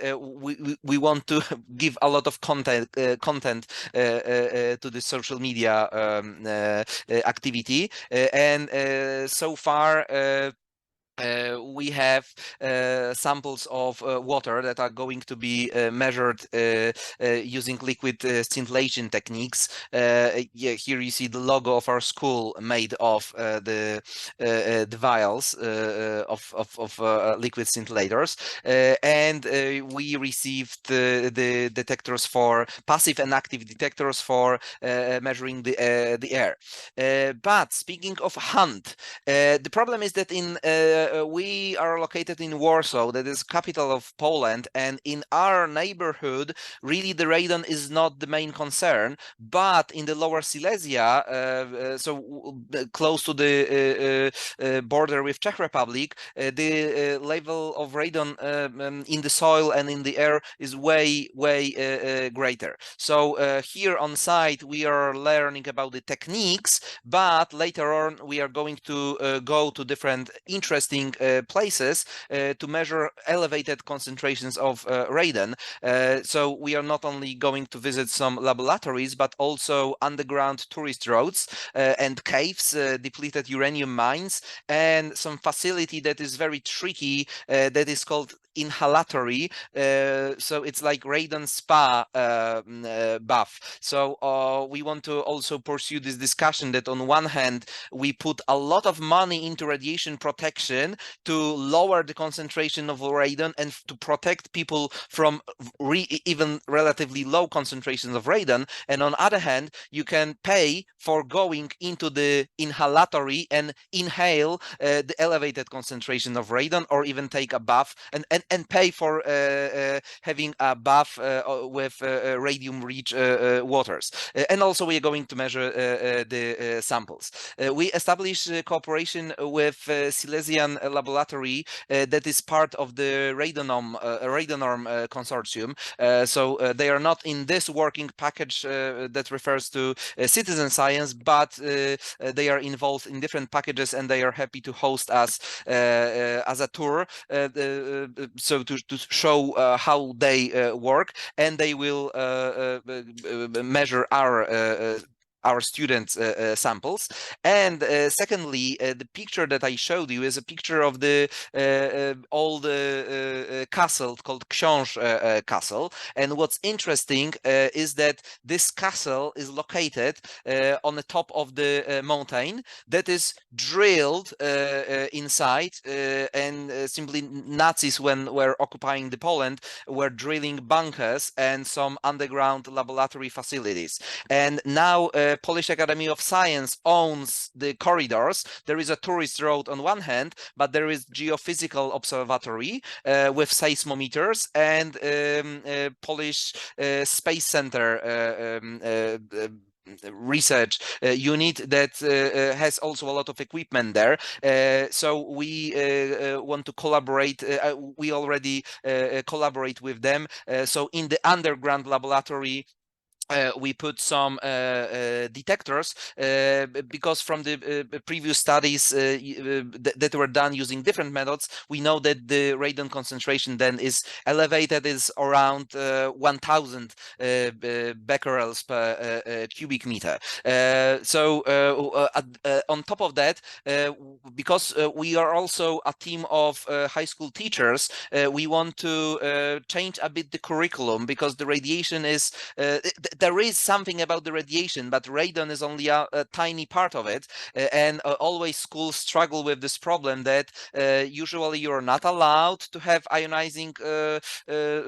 we want to give a lot of content to the social media activity, and so far we have samples of water that are going to be measured using liquid scintillation techniques. Yeah, here you see the logo of our school made of the vials of liquid scintillators, and we received the detectors for passive and active detectors for measuring the air. But speaking of hand, the problem is that in we are located in Warsaw, that is capital of Poland, and in our neighborhood, really the radon is not the main concern. But in the Lower Silesia, so close to the border with Czech Republic, the level of radon in the soil and in the air is way greater. So here on site, we are learning about the techniques, but later on we are going to go to different interesting places to measure elevated concentrations of radon. So we are not only going to visit some laboratories, but also underground tourist roads and caves, depleted uranium mines, and some facility that is very tricky that is called inhalatory, so it's like radon spa bath. So we want to also pursue this discussion that on one hand we put a lot of money into radiation protection to lower the concentration of radon and to protect people from even relatively low concentrations of radon, and on other hand you can pay for going into the inhalatory and inhale the elevated concentration of radon, or even take a bath and pay for having a bath with radium rich waters. And also we are going to measure the samples. We established cooperation with Silesian laboratory that is part of the RadoNorm consortium. So they are not in this working package that refers to citizen science, but they are involved in different packages, and they are happy to host us as a tour, so to show how they work, and they will measure our students' samples. And secondly, the picture that I showed you is a picture of the old castle called Książ Castle. And what's interesting is that this castle is located on the top of the mountain that is drilled inside, and simply Nazis, when were occupying the Poland, were drilling bunkers and some underground laboratory facilities. And now Polish Academy of Science owns the corridors. There is a tourist road on one hand, but there is geophysical observatory with seismometers, and Polish Space Center research unit that has also a lot of equipment there. So we want to collaborate. We already collaborate with them. So in the underground laboratory, we put some detectors because from the previous studies that were done using different methods, we know that the radon concentration then is elevated, is around 1000 becquerels per cubic meter. So on top of that, because we are also a team of high school teachers, we want to change a bit the curriculum, because the radiation is there is something about the radiation, but radon is only a tiny part of it. And always schools struggle with this problem that usually you're not allowed to have ionizing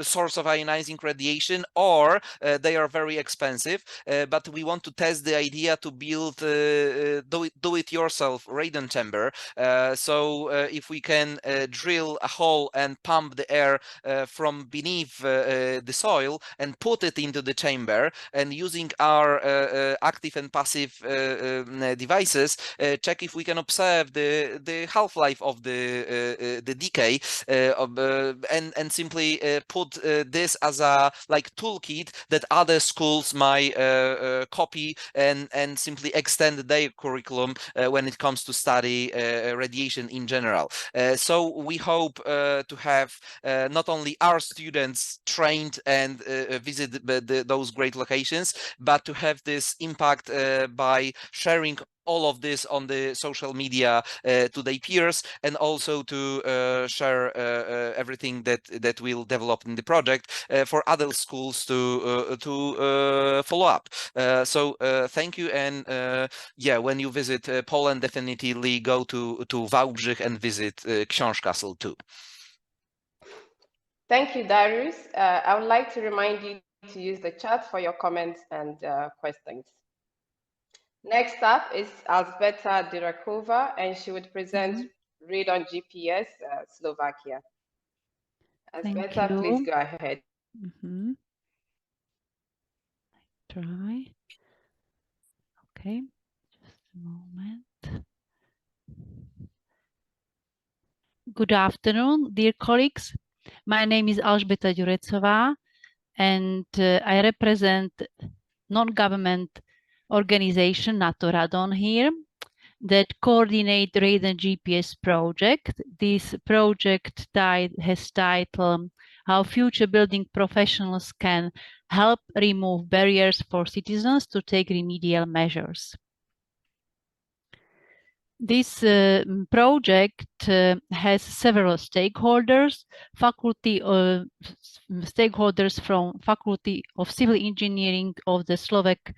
source of ionizing radiation, or they are very expensive. But we want to test the idea to build do-it-yourself radon chamber. So if we can drill a hole and pump the air from beneath the soil and put it into the chamber, and using our active and passive devices, check if we can observe the half-life of the decay, and simply put this as a like toolkit that other schools might copy and simply extend their curriculum when it comes to study radiation in general. So we hope to have not only our students trained and visit those great locations, but to have this impact by sharing all of this on the social media to their peers, and also to share everything that we'll develop in the project for other schools to follow up. So thank you, and yeah, when you visit Poland, definitely go to Wałbrzych and visit Książ Castle too.
Thank you, Darius. I would like to remind you to use the chat for your comments and questions. Next up is Alzbeta Dyrakova, and she would present Radon GPS Slovakia. Alzbeta, please go ahead.
Try. Okay, just a moment. Good afternoon, dear colleagues. My name is Alzbeta Dyrakova, and I represent non-government organization NATO Radon here that coordinate Radon GPS project. This project has title How Future Building Professionals Can Help Remove Barriers for Citizens to Take Remedial Measures. This project has several stakeholders, stakeholders from Faculty of Civil Engineering of the Slovak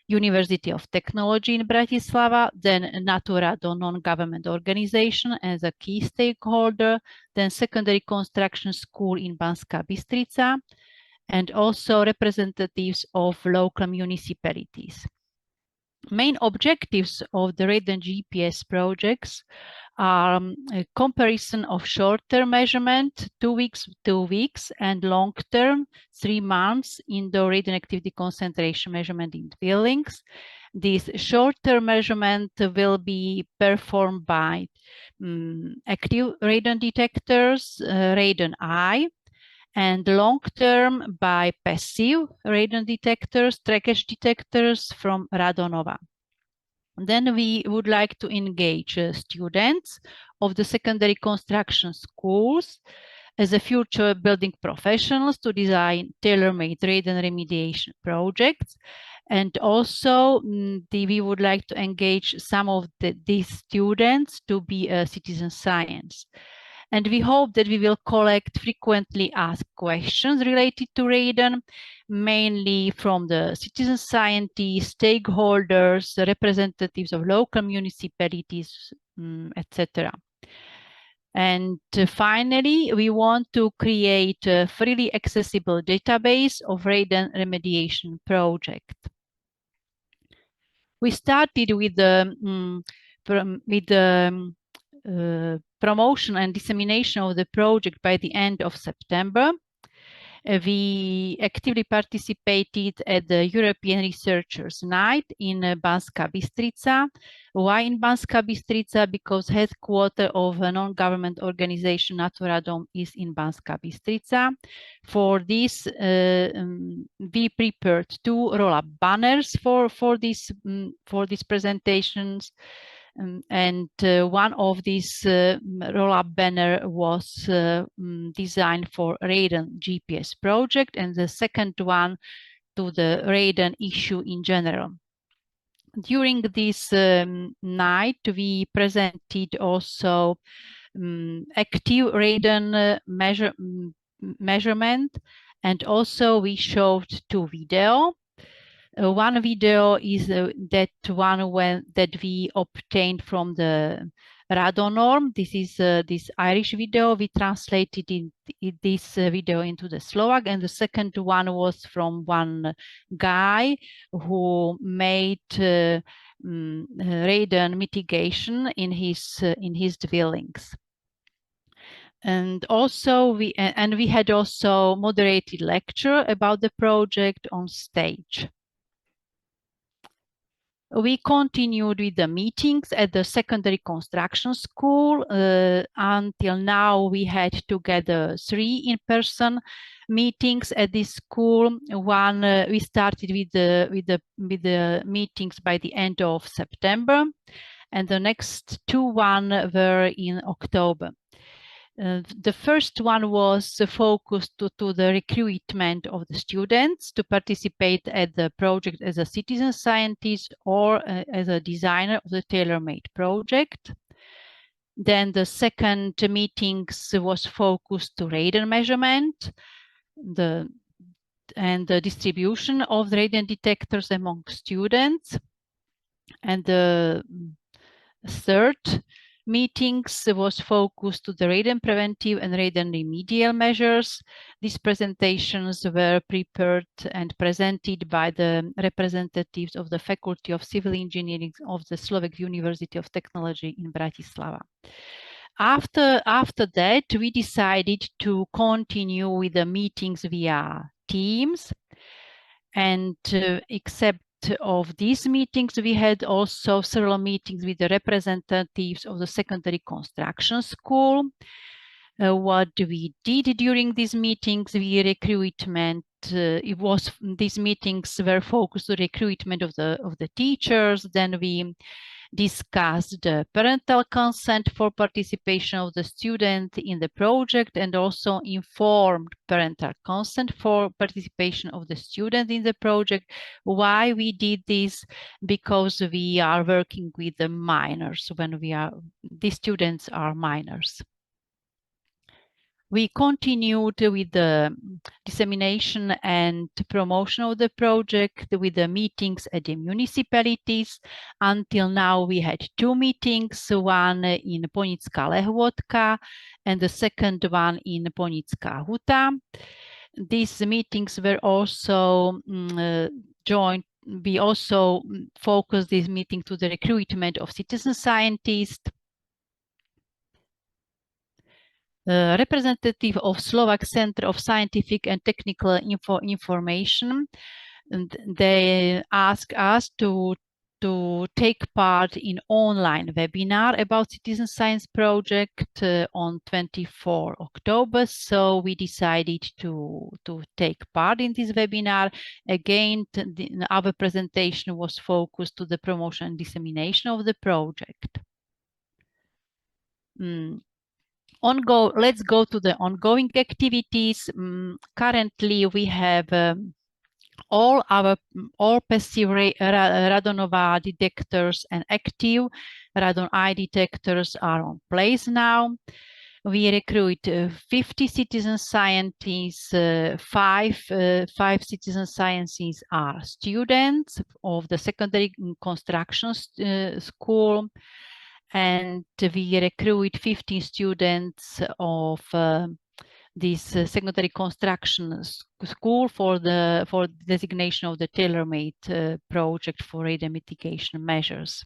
University of Technology in Bratislava, then RadoNorm non-government organization as a key stakeholder, then Secondary Construction School in Banská Bystrica, and also representatives of local municipalities. Main objectives of the Radon GPS projects are a comparison of short-term measurement, 2 weeks, and long-term, 3 months, indoor radioactivity concentration measurement in buildings. This short-term measurement will be performed by active radon detectors, radon eye, and long-term by passive radon detectors, trackage detectors from RadoNova. Then we would like to engage students of the secondary construction schools as a future building professionals to design tailor-made radon remediation projects. And also we would like to engage some of these students to be a citizen science. And we hope that we will collect frequently asked questions related to radon, mainly from the citizen scientists, stakeholders, representatives of local municipalities, etc. And finally, we want to create a freely accessible database of radon remediation project. We started with the promotion and dissemination of the project by the end of September. We actively participated at the European Researchers Night in Banská Bystrica. Why in Banská Bystrica? Because headquarters of a non-government organization RadoNorm is in Banská Bystrica. For this, we prepared 2 roll-up banners for these presentations. And one of these roll-up banner was designed for Radon GPS project, and the second one to the Radon issue in general. During this night, we presented also active radon measurement, and also we showed 2 videos. One video is that we obtained from the RadoNorm. This is this Irish video. We translated this video into the Slovak, and the second one was from one guy who made radon mitigation in his dwellings. And also we had also moderated lecture about the project on stage. We continued with the meetings at the secondary construction school. Until now, we had together 3 in-person meetings at this school. One we started with the meetings by the end of September, and the next 2 were in October. The first one was focused to the recruitment of the students to participate at the project as a citizen scientist or as a designer of the tailor-made project. Then the second meetings was focused to radon measurement and the distribution of the radon detectors among students. And the third meetings was focused to the radon preventive and radon remedial measures. These presentations were prepared and presented by the representatives of the Faculty of Civil Engineering of the Slovak University of Technology in Bratislava. After that, we decided to continue with the meetings via Teams, and except of these meetings, we had also several meetings with the representatives of the secondary construction school. What we did during these meetings, these meetings were focused on recruitment of the teachers. Then we discussed the parental consent for participation of the student in the project, and also informed parental consent for participation of the student in the project. Why we did this? Because we are working with the minors when the students are minors. We continued with the dissemination and promotion of the project with the meetings at the municipalities. Until now, we had 2 meetings, one in Ponická Lehôtka and the second one in Ponická Huta. These meetings were also joined. We also focused this meeting to the recruitment of citizen scientists. Representative of Slovak Center of Scientific and Technical Information, and they asked us to take part in online webinar about citizen science project on 24 October. So we decided to take part in this webinar. Again, our presentation was focused to the promotion and dissemination of the project. Let's go to the ongoing activities. Currently, we have all passive radonova detectors and active radon I detectors are on place now. We recruit 50 citizen scientists. Five citizen scientists are students of the secondary construction school. And we recruit 15 students of this secondary construction school for designation of the tailor-made project for radon mitigation measures.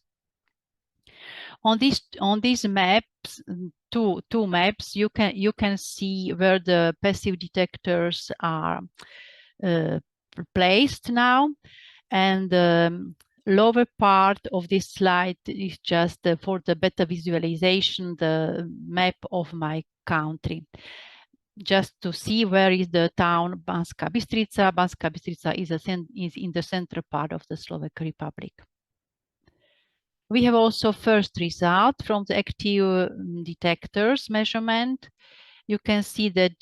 On these maps, two maps, you can see where the passive detectors are placed now, and lower part of this slide is just for the better visualization, the map of my country. Just to see where is the town Banská Bystrica. Banská Bystrica is in the central part of the Slovak Republic. We have also first result from the active detectors measurement. You can see that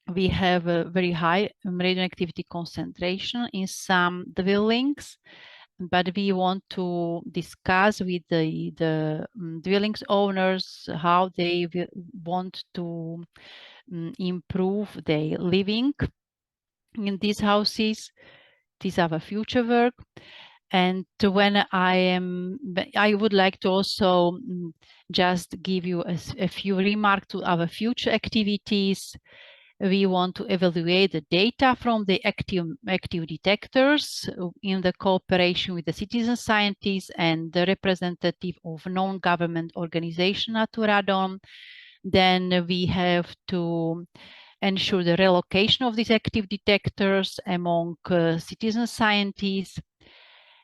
we have a very high radioactivity concentration in some dwellings, but we want to discuss with the dwellings owners how they want to improve their living in these houses. These are the future work. And when I would like to also just give you a few remarks to our future activities. We want to evaluate the data from the active detectors in the cooperation with the citizen scientists and the representative of non-government organization at RadoNorm. Then we have to ensure the relocation of these active detectors among citizen scientists.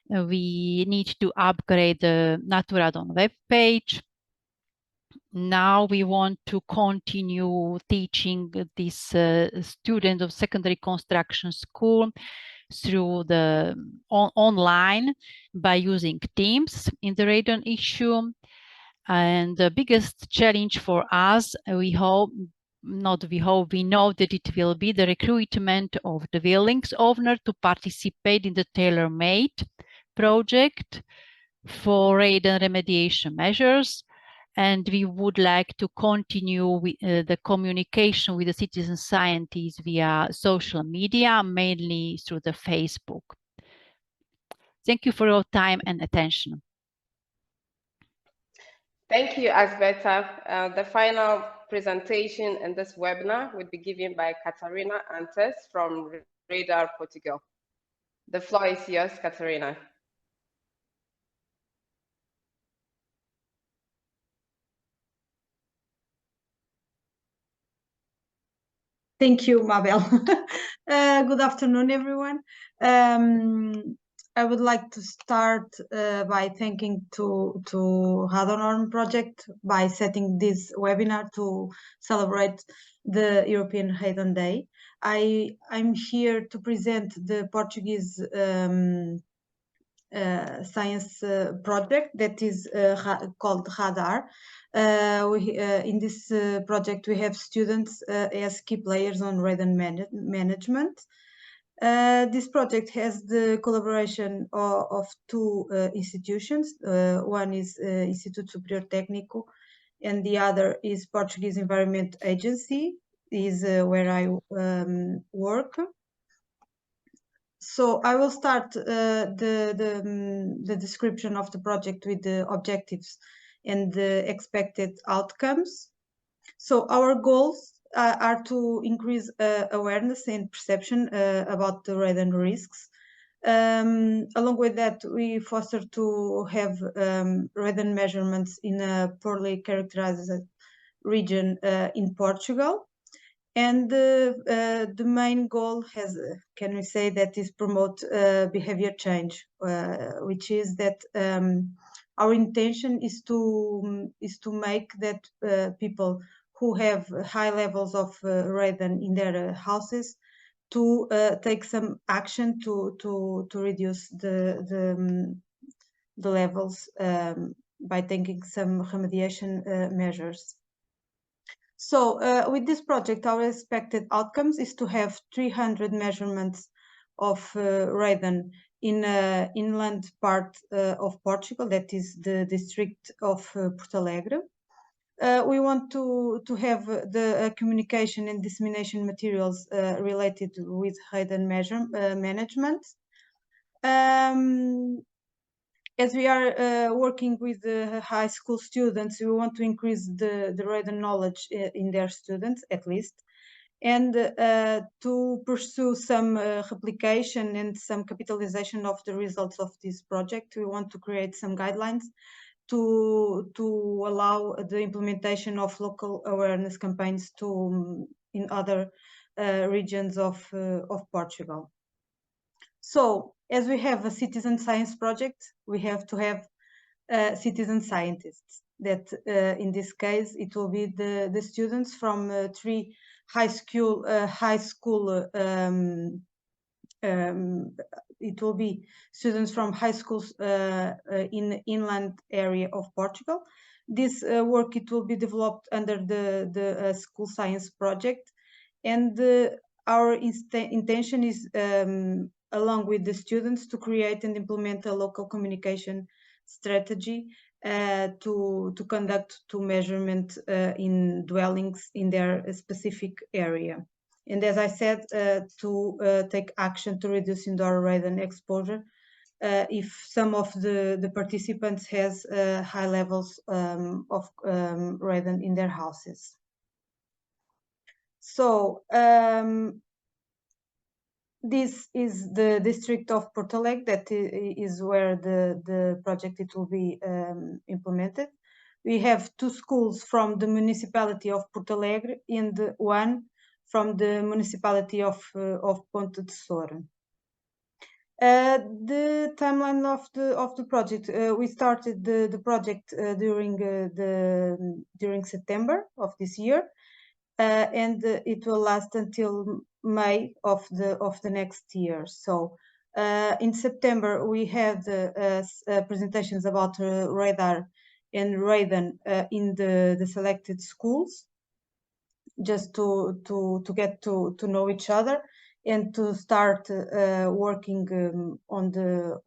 We need to upgrade the RadoNorm web page. Now we want to continue teaching this student of secondary construction school through the online by using Teams in the radon issue. And the biggest challenge for us, we know that it will be the recruitment of the dwellings owner to participate in the tailor-made project for radon remediation measures. And we would like to continue with the communication with the citizen scientists via social media, mainly through the Facebook. Thank you for your time and attention.
Thank you, Azbeta. The final presentation in this webinar will be given by Catarina Antes from Radar Portugal. The floor is yours, Catarina.
Thank you, Mabel. Good afternoon, everyone. I would like to start by thanking to RadoNorm project by setting this webinar to celebrate the European Radon Day. I'm here to present the Portuguese science project that is called RaDaR. In this project, we have students as key players on radon management. This project has the collaboration of two institutions. One is Instituto Superior Técnico, and the other is Portuguese Environment Agency, is where I work. So I will start the description of the project with the objectives and the expected outcomes. So our goals are to increase awareness and perception about the radon risks. Along with that, we foster to have radon measurements in a poorly characterized region in Portugal. And the main goal has, can we say, that is promote behavior change, which is that our intention is to make that people who have high levels of radon in their houses to take some action to reduce the levels by taking some remediation measures. So with this project, our expected outcomes is to have 300 measurements of radon in inland part of Portugal, that is the district of Porto Alegre. We want to have the communication and dissemination materials related with radon management. As we are working with high school students, we want to increase the radon knowledge in their students, at least, and to pursue some replication and some capitalization of the results of this project. We want to create some guidelines to allow the implementation of local awareness campaigns in other regions of Portugal. So, as we have a citizen science project, we have to have citizen scientists. That in this case, it will be the students from three high school. It will be students from high schools in inland area of Portugal. This work, it will be developed under the school science project, and our intention is, along with the students, to create and implement a local communication strategy to conduct measurement in dwellings in their specific area. And as I said, to take action to reduce indoor radon exposure if some of the participants has high levels of radon in their houses. So this is the district of Porto Alegre, that is where the project it will be implemented. We have two schools from the municipality of Porto Alegre and one from the municipality of Ponte de Sora. The timeline of the project, we started the project during September of this year, and it will last until May of the next year. So in September we had presentations about radar and radon in the selected schools, just to get to know each other and to start working on the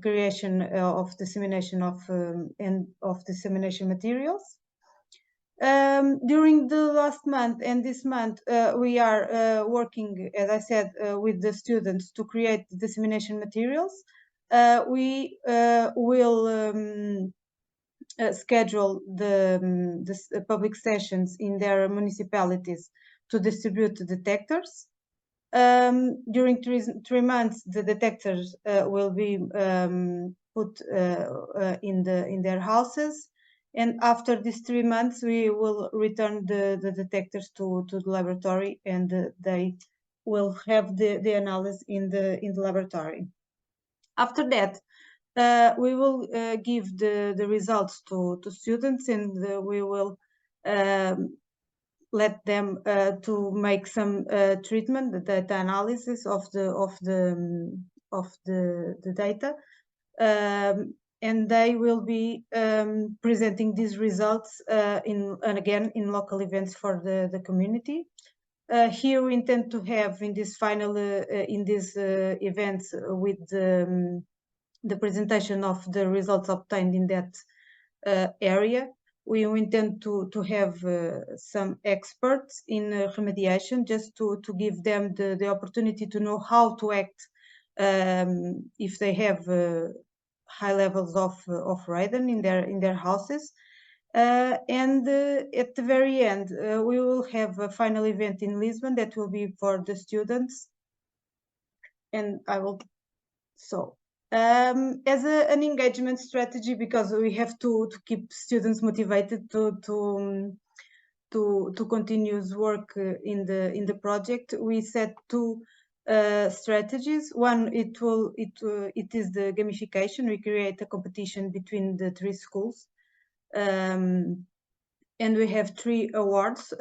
creation of dissemination of dissemination materials. During the last month and this month, we are working, as I said, with the students to create dissemination materials. We will schedule the public sessions in their municipalities to distribute detectors. During 3 months, the detectors will be put in their houses. And after these 3 months, we will return the detectors to the laboratory, and they will have the analysis in the laboratory. After that, we will give the results to students, and we will let them to make some treatment, the data analysis of the data, and they will be presenting these results again in local events for the community. Here we intend to have in this final in these events with the presentation of the results obtained in that area. We intend to have some experts in remediation, just to give them the opportunity to know how to act if they have high levels of radon in their houses. And at the very end, we will have a final event in Lisbon that will be for the students. And I will, so as an engagement strategy, because we have to keep students motivated to continuous work in the project, we set two strategies. One, it is the gamification. We create a competition between the three schools. And we have 3 awards.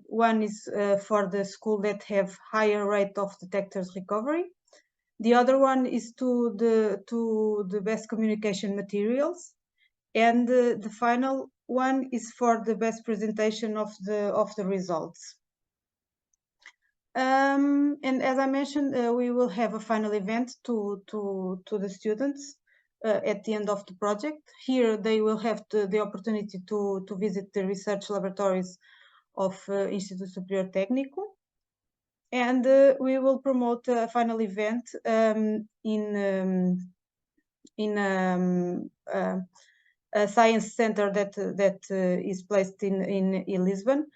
One is for the school that have higher rate of detectors recovery. The other one is to the best communication materials, and the final one is for the best presentation of the results. And as I mentioned, we will have a final event to the students at the end of the project. Here they will have the opportunity to visit the research laboratories of Instituto Superior Técnico, and we will promote a final event in a science center that is placed in Lisbon.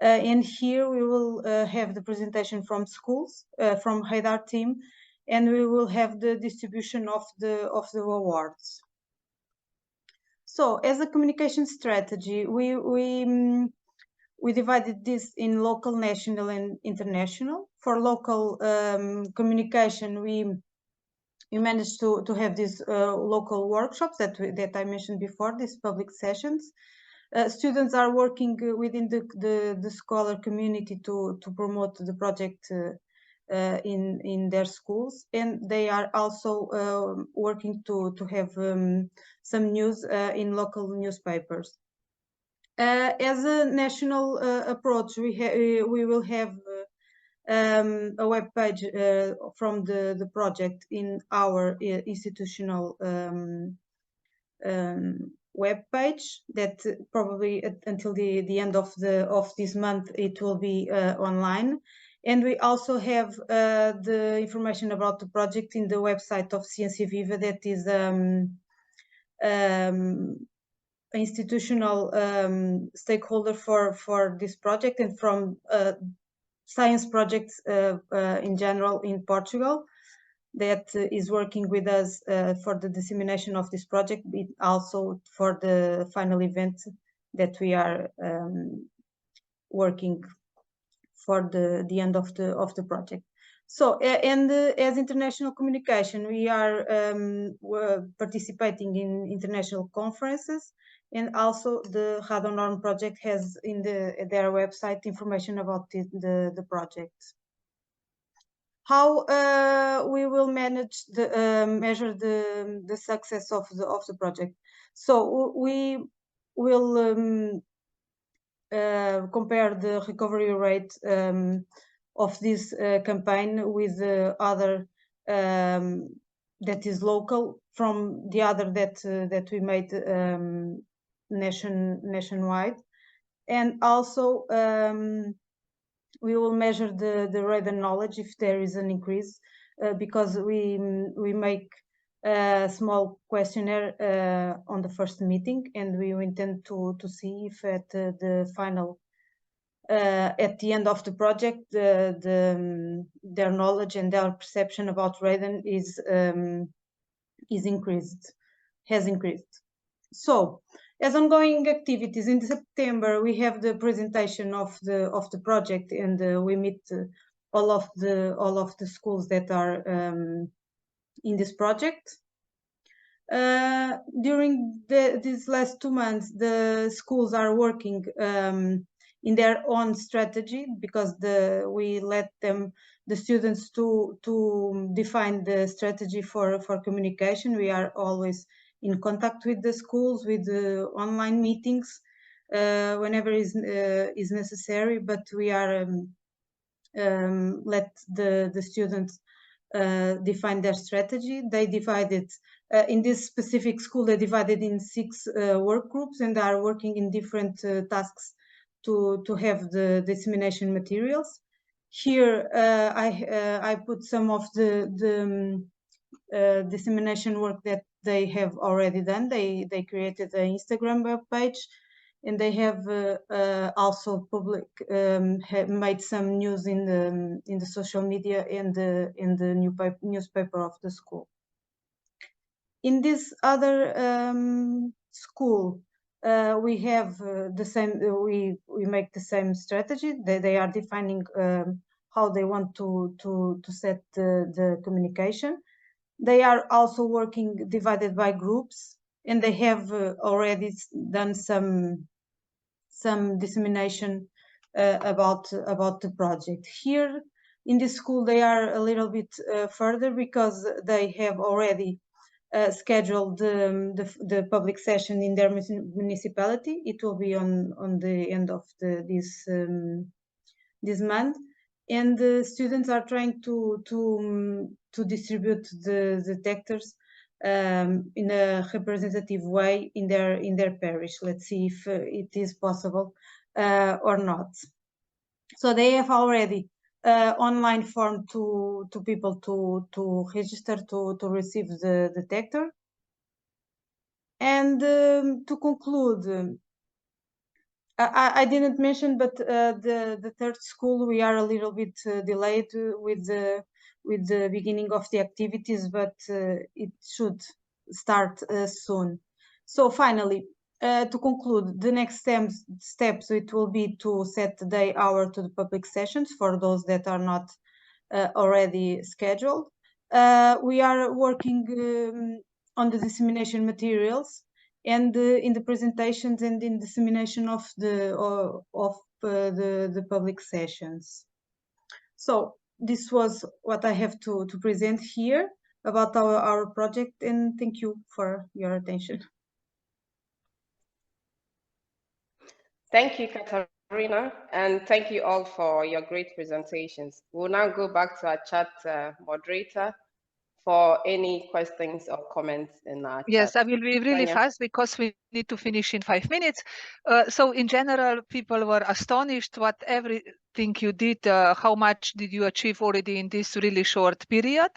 And here we will have the presentation from schools, from RaDaR team, and we will have the distribution of the awards. So as a communication strategy, we divided this in local, national, and international. For local communication, we managed to have these local workshops that I mentioned before, these public sessions. Students are working within the scholar community to promote the project in their schools, and they are also working to have some news in local newspapers. As a national approach, we will have a web page from the project in our institutional web page that probably until the end of this month it will be online. And we also have the information about the project in the website of Ciência Viva, that is institutional stakeholder for this project and from science projects in general in Portugal, that is working with us for the dissemination of this project, but also for the final event that we are working for the end of the project. So, and as international communication, we are participating in international conferences, and also the RadoNorm project has in their website information about the project. How we will manage measure the success of the project? So we will compare the recovery rate of this campaign with the other that is local from the other that we made nationwide, and also we will measure the radon knowledge if there is an increase, because we make a small questionnaire on the first meeting, and we intend to see if at the final at the end of the project their knowledge and their perception about radon has increased. So as ongoing activities, in September we have the presentation of the project, and we meet all of the schools that are in this project. During these last 2 months, the schools are working in their own strategy, because we let them, the students, to define the strategy for communication. We are always in contact with the schools, with the online meetings whenever is necessary, but we are let the students define their strategy. They divided in this specific school, they divided in 6 work groups, and are working in different tasks to have the dissemination materials. Here I put some of the dissemination work that they have already done. They created an Instagram web page, and they have also have made some news in the social media and in the newspaper of the school. In this other school, we have the same. We make the same strategy. They are defining how they want to set the communication. They are also working divided by groups, and they have already done some dissemination about the project. Here in this school, they are a little bit further, because they have already scheduled the public session in their municipality. It will be on the end of this month, and the students are trying to distribute the detectors in a representative way in their parish. Let's see if it is possible or not. So they have already online form to people to register to receive the detector. And to conclude, I didn't mention, but the third school, we are a little bit delayed with the beginning of the activities, but it should start soon. So finally, to conclude, the next steps, it will be to set the day hour to the public sessions for those that are not already scheduled. We are working on the dissemination materials, and in the presentations and in dissemination of the public sessions. So this was what I have to present here about our project, and thank you for your attention.
Thank you, Katarina, and thank you all for your great presentations. We'll now go back to our chat moderator for any questions or comments in our
Yes,
chat.
I will be really fast because we need to finish in 5 minutes. So in general, people were astonished what everything you did, how much did you achieve already in this really short period.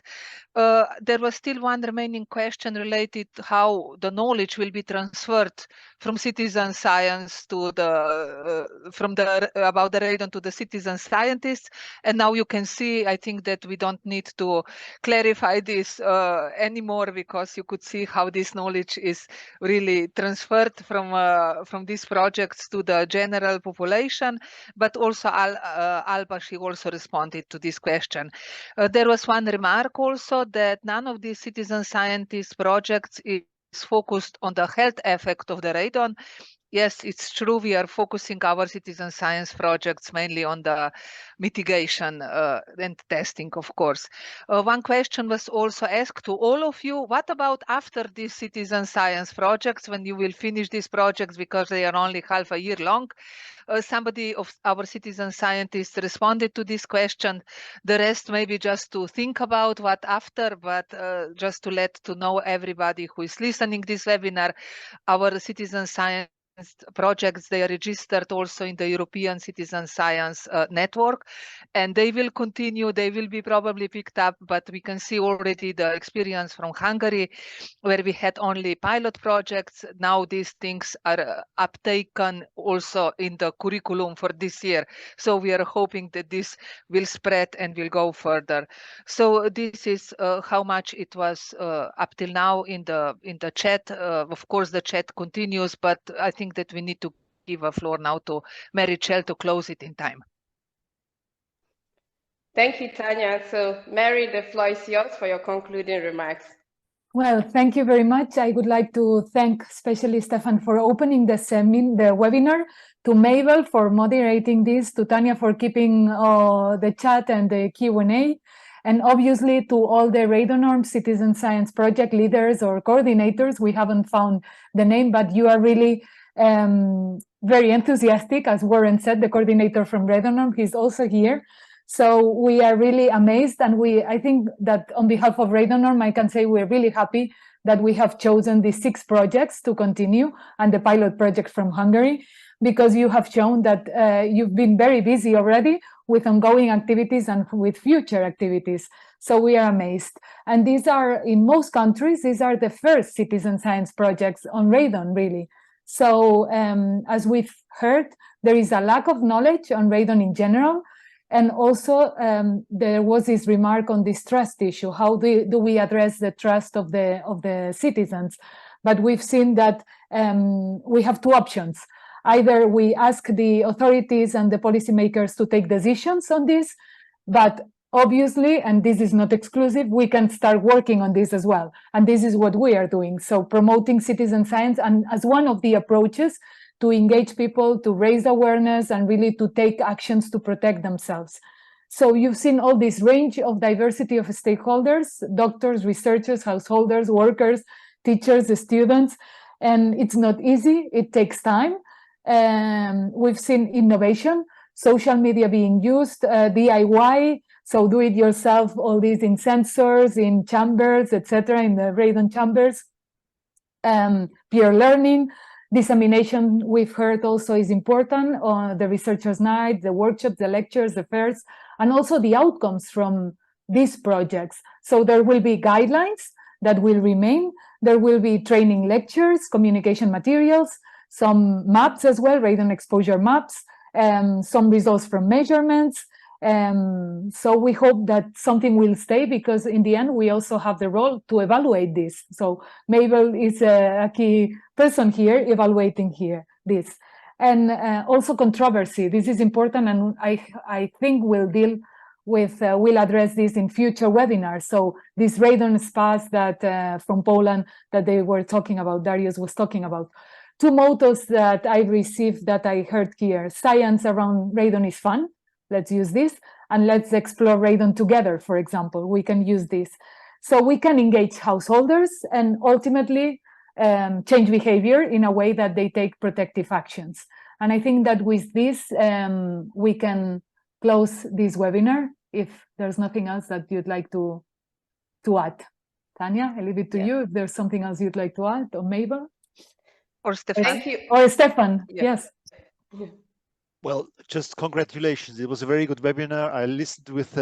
There was still one remaining question related to how the knowledge will be transferred from citizen science to about the radon to the citizen scientists. And now you can see, I think that we don't need to clarify this anymore, because you could see how this knowledge is really transferred from these projects to the general population. But also Alba, she also responded to this question. There was one remark also that none of these citizen scientist projects is focused on the health effect of the radon. Yes, it's true. We are focusing our citizen science projects mainly on the mitigation and testing, of course. One question was also asked to all of you. What about after these citizen science projects, when you will finish these projects, because they are only half a year long? Somebody of our citizen scientists responded to this question. The rest maybe just to think about what after, but just to let to know everybody who is listening this webinar, our citizen science projects, they are registered also in the European Citizen Science Network, and they will continue. They will be probably picked up, but we can see already the experience from Hungary, where we had only pilot projects. Now these things are uptaken also in the curriculum for this year. So we are hoping that this will spread and will go further. So this is how much it was up till now in the chat. Of course, the chat continues, but I think that we need to give a floor now to Mary Chell to close it in time.
Thank you, Tanya. So Mary, the floor is yours for your concluding remarks.
Well, thank you very much. I would like to thank especially Stefan for opening the webinar to Mabel for moderating this, to Tanya for keeping the chat and the Q&A, and obviously to all the RadoNorm citizen science project leaders or coordinators. We haven't found the name, but you are really very enthusiastic, as Warren said, the coordinator from RadoNorm. He's also here. So we are really amazed, and I think that on behalf of RadoNorm, I can say we're really happy that we have chosen these 6 projects to continue and the pilot project from Hungary, because you have shown that you've been very busy already with ongoing activities and with future activities. So we are amazed. And these are, in most countries, these are the first citizen science projects on radon, really. So as we've heard, there is a lack of knowledge on radon in general. And also there was this remark on this trust issue. How do we address the trust of the citizens? But we've seen that we have 2 options. Either we ask the authorities and the policymakers to take decisions on this, but obviously, and this is not exclusive, we can start working on this as well. And this is what we are doing. So promoting citizen science and as one of the approaches to engage people, to raise awareness, and really to take actions to protect themselves. So you've seen all this range of diversity of stakeholders, doctors, researchers, householders, workers, teachers, students, and it's not easy, it takes time. We've seen innovation, social media being used, DIY, so do it yourself, all these in sensors, in chambers, etc., in the radon chambers, peer learning. Dissemination, we've heard also is important, the researchers' night, the workshops, the lectures, the fairs, and also the outcomes from these projects. So there will be guidelines that will remain. There will be training lectures, communication materials, some maps as well, radon exposure maps, some results from measurements. So we hope that something will stay, because in the end we also have the role to evaluate this. So Mabel is a key person here evaluating this. And also controversy, this is important, and I think we'll deal with, we'll address this in future webinars. So this radon spas that from Poland that they were talking about, Darius was talking about. 2 mottos that I received that I heard here: science around radon is fun. Let's use this, and let's explore radon together, for example. We can use this. So we can engage householders and ultimately change behavior in a way that they take protective actions. And I think that with this, we can close this webinar if there's nothing else that you'd like to add. Tanya, I leave it to you if there's something else you'd like to add, or Mabel?
Or Stefan?
Thank you.
Or Stefan, yes.
Well, just congratulations. It was a very good webinar. I listened with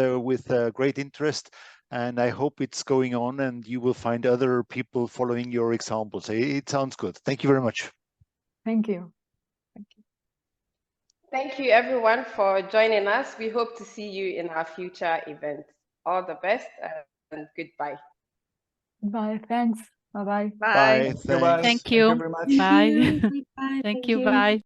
great interest, and I hope it's going on and you will find other people following your examples. It sounds good. Thank you very much.
Thank you.
Thank you, everyone, for joining us. We hope to see you in our future events. All the best and goodbye.
Bye. Thanks. Bye-bye.
Bye.
Bye. Thanks.
Thank you.
Thank you very much.
Bye.
Bye.
Thank you. Bye.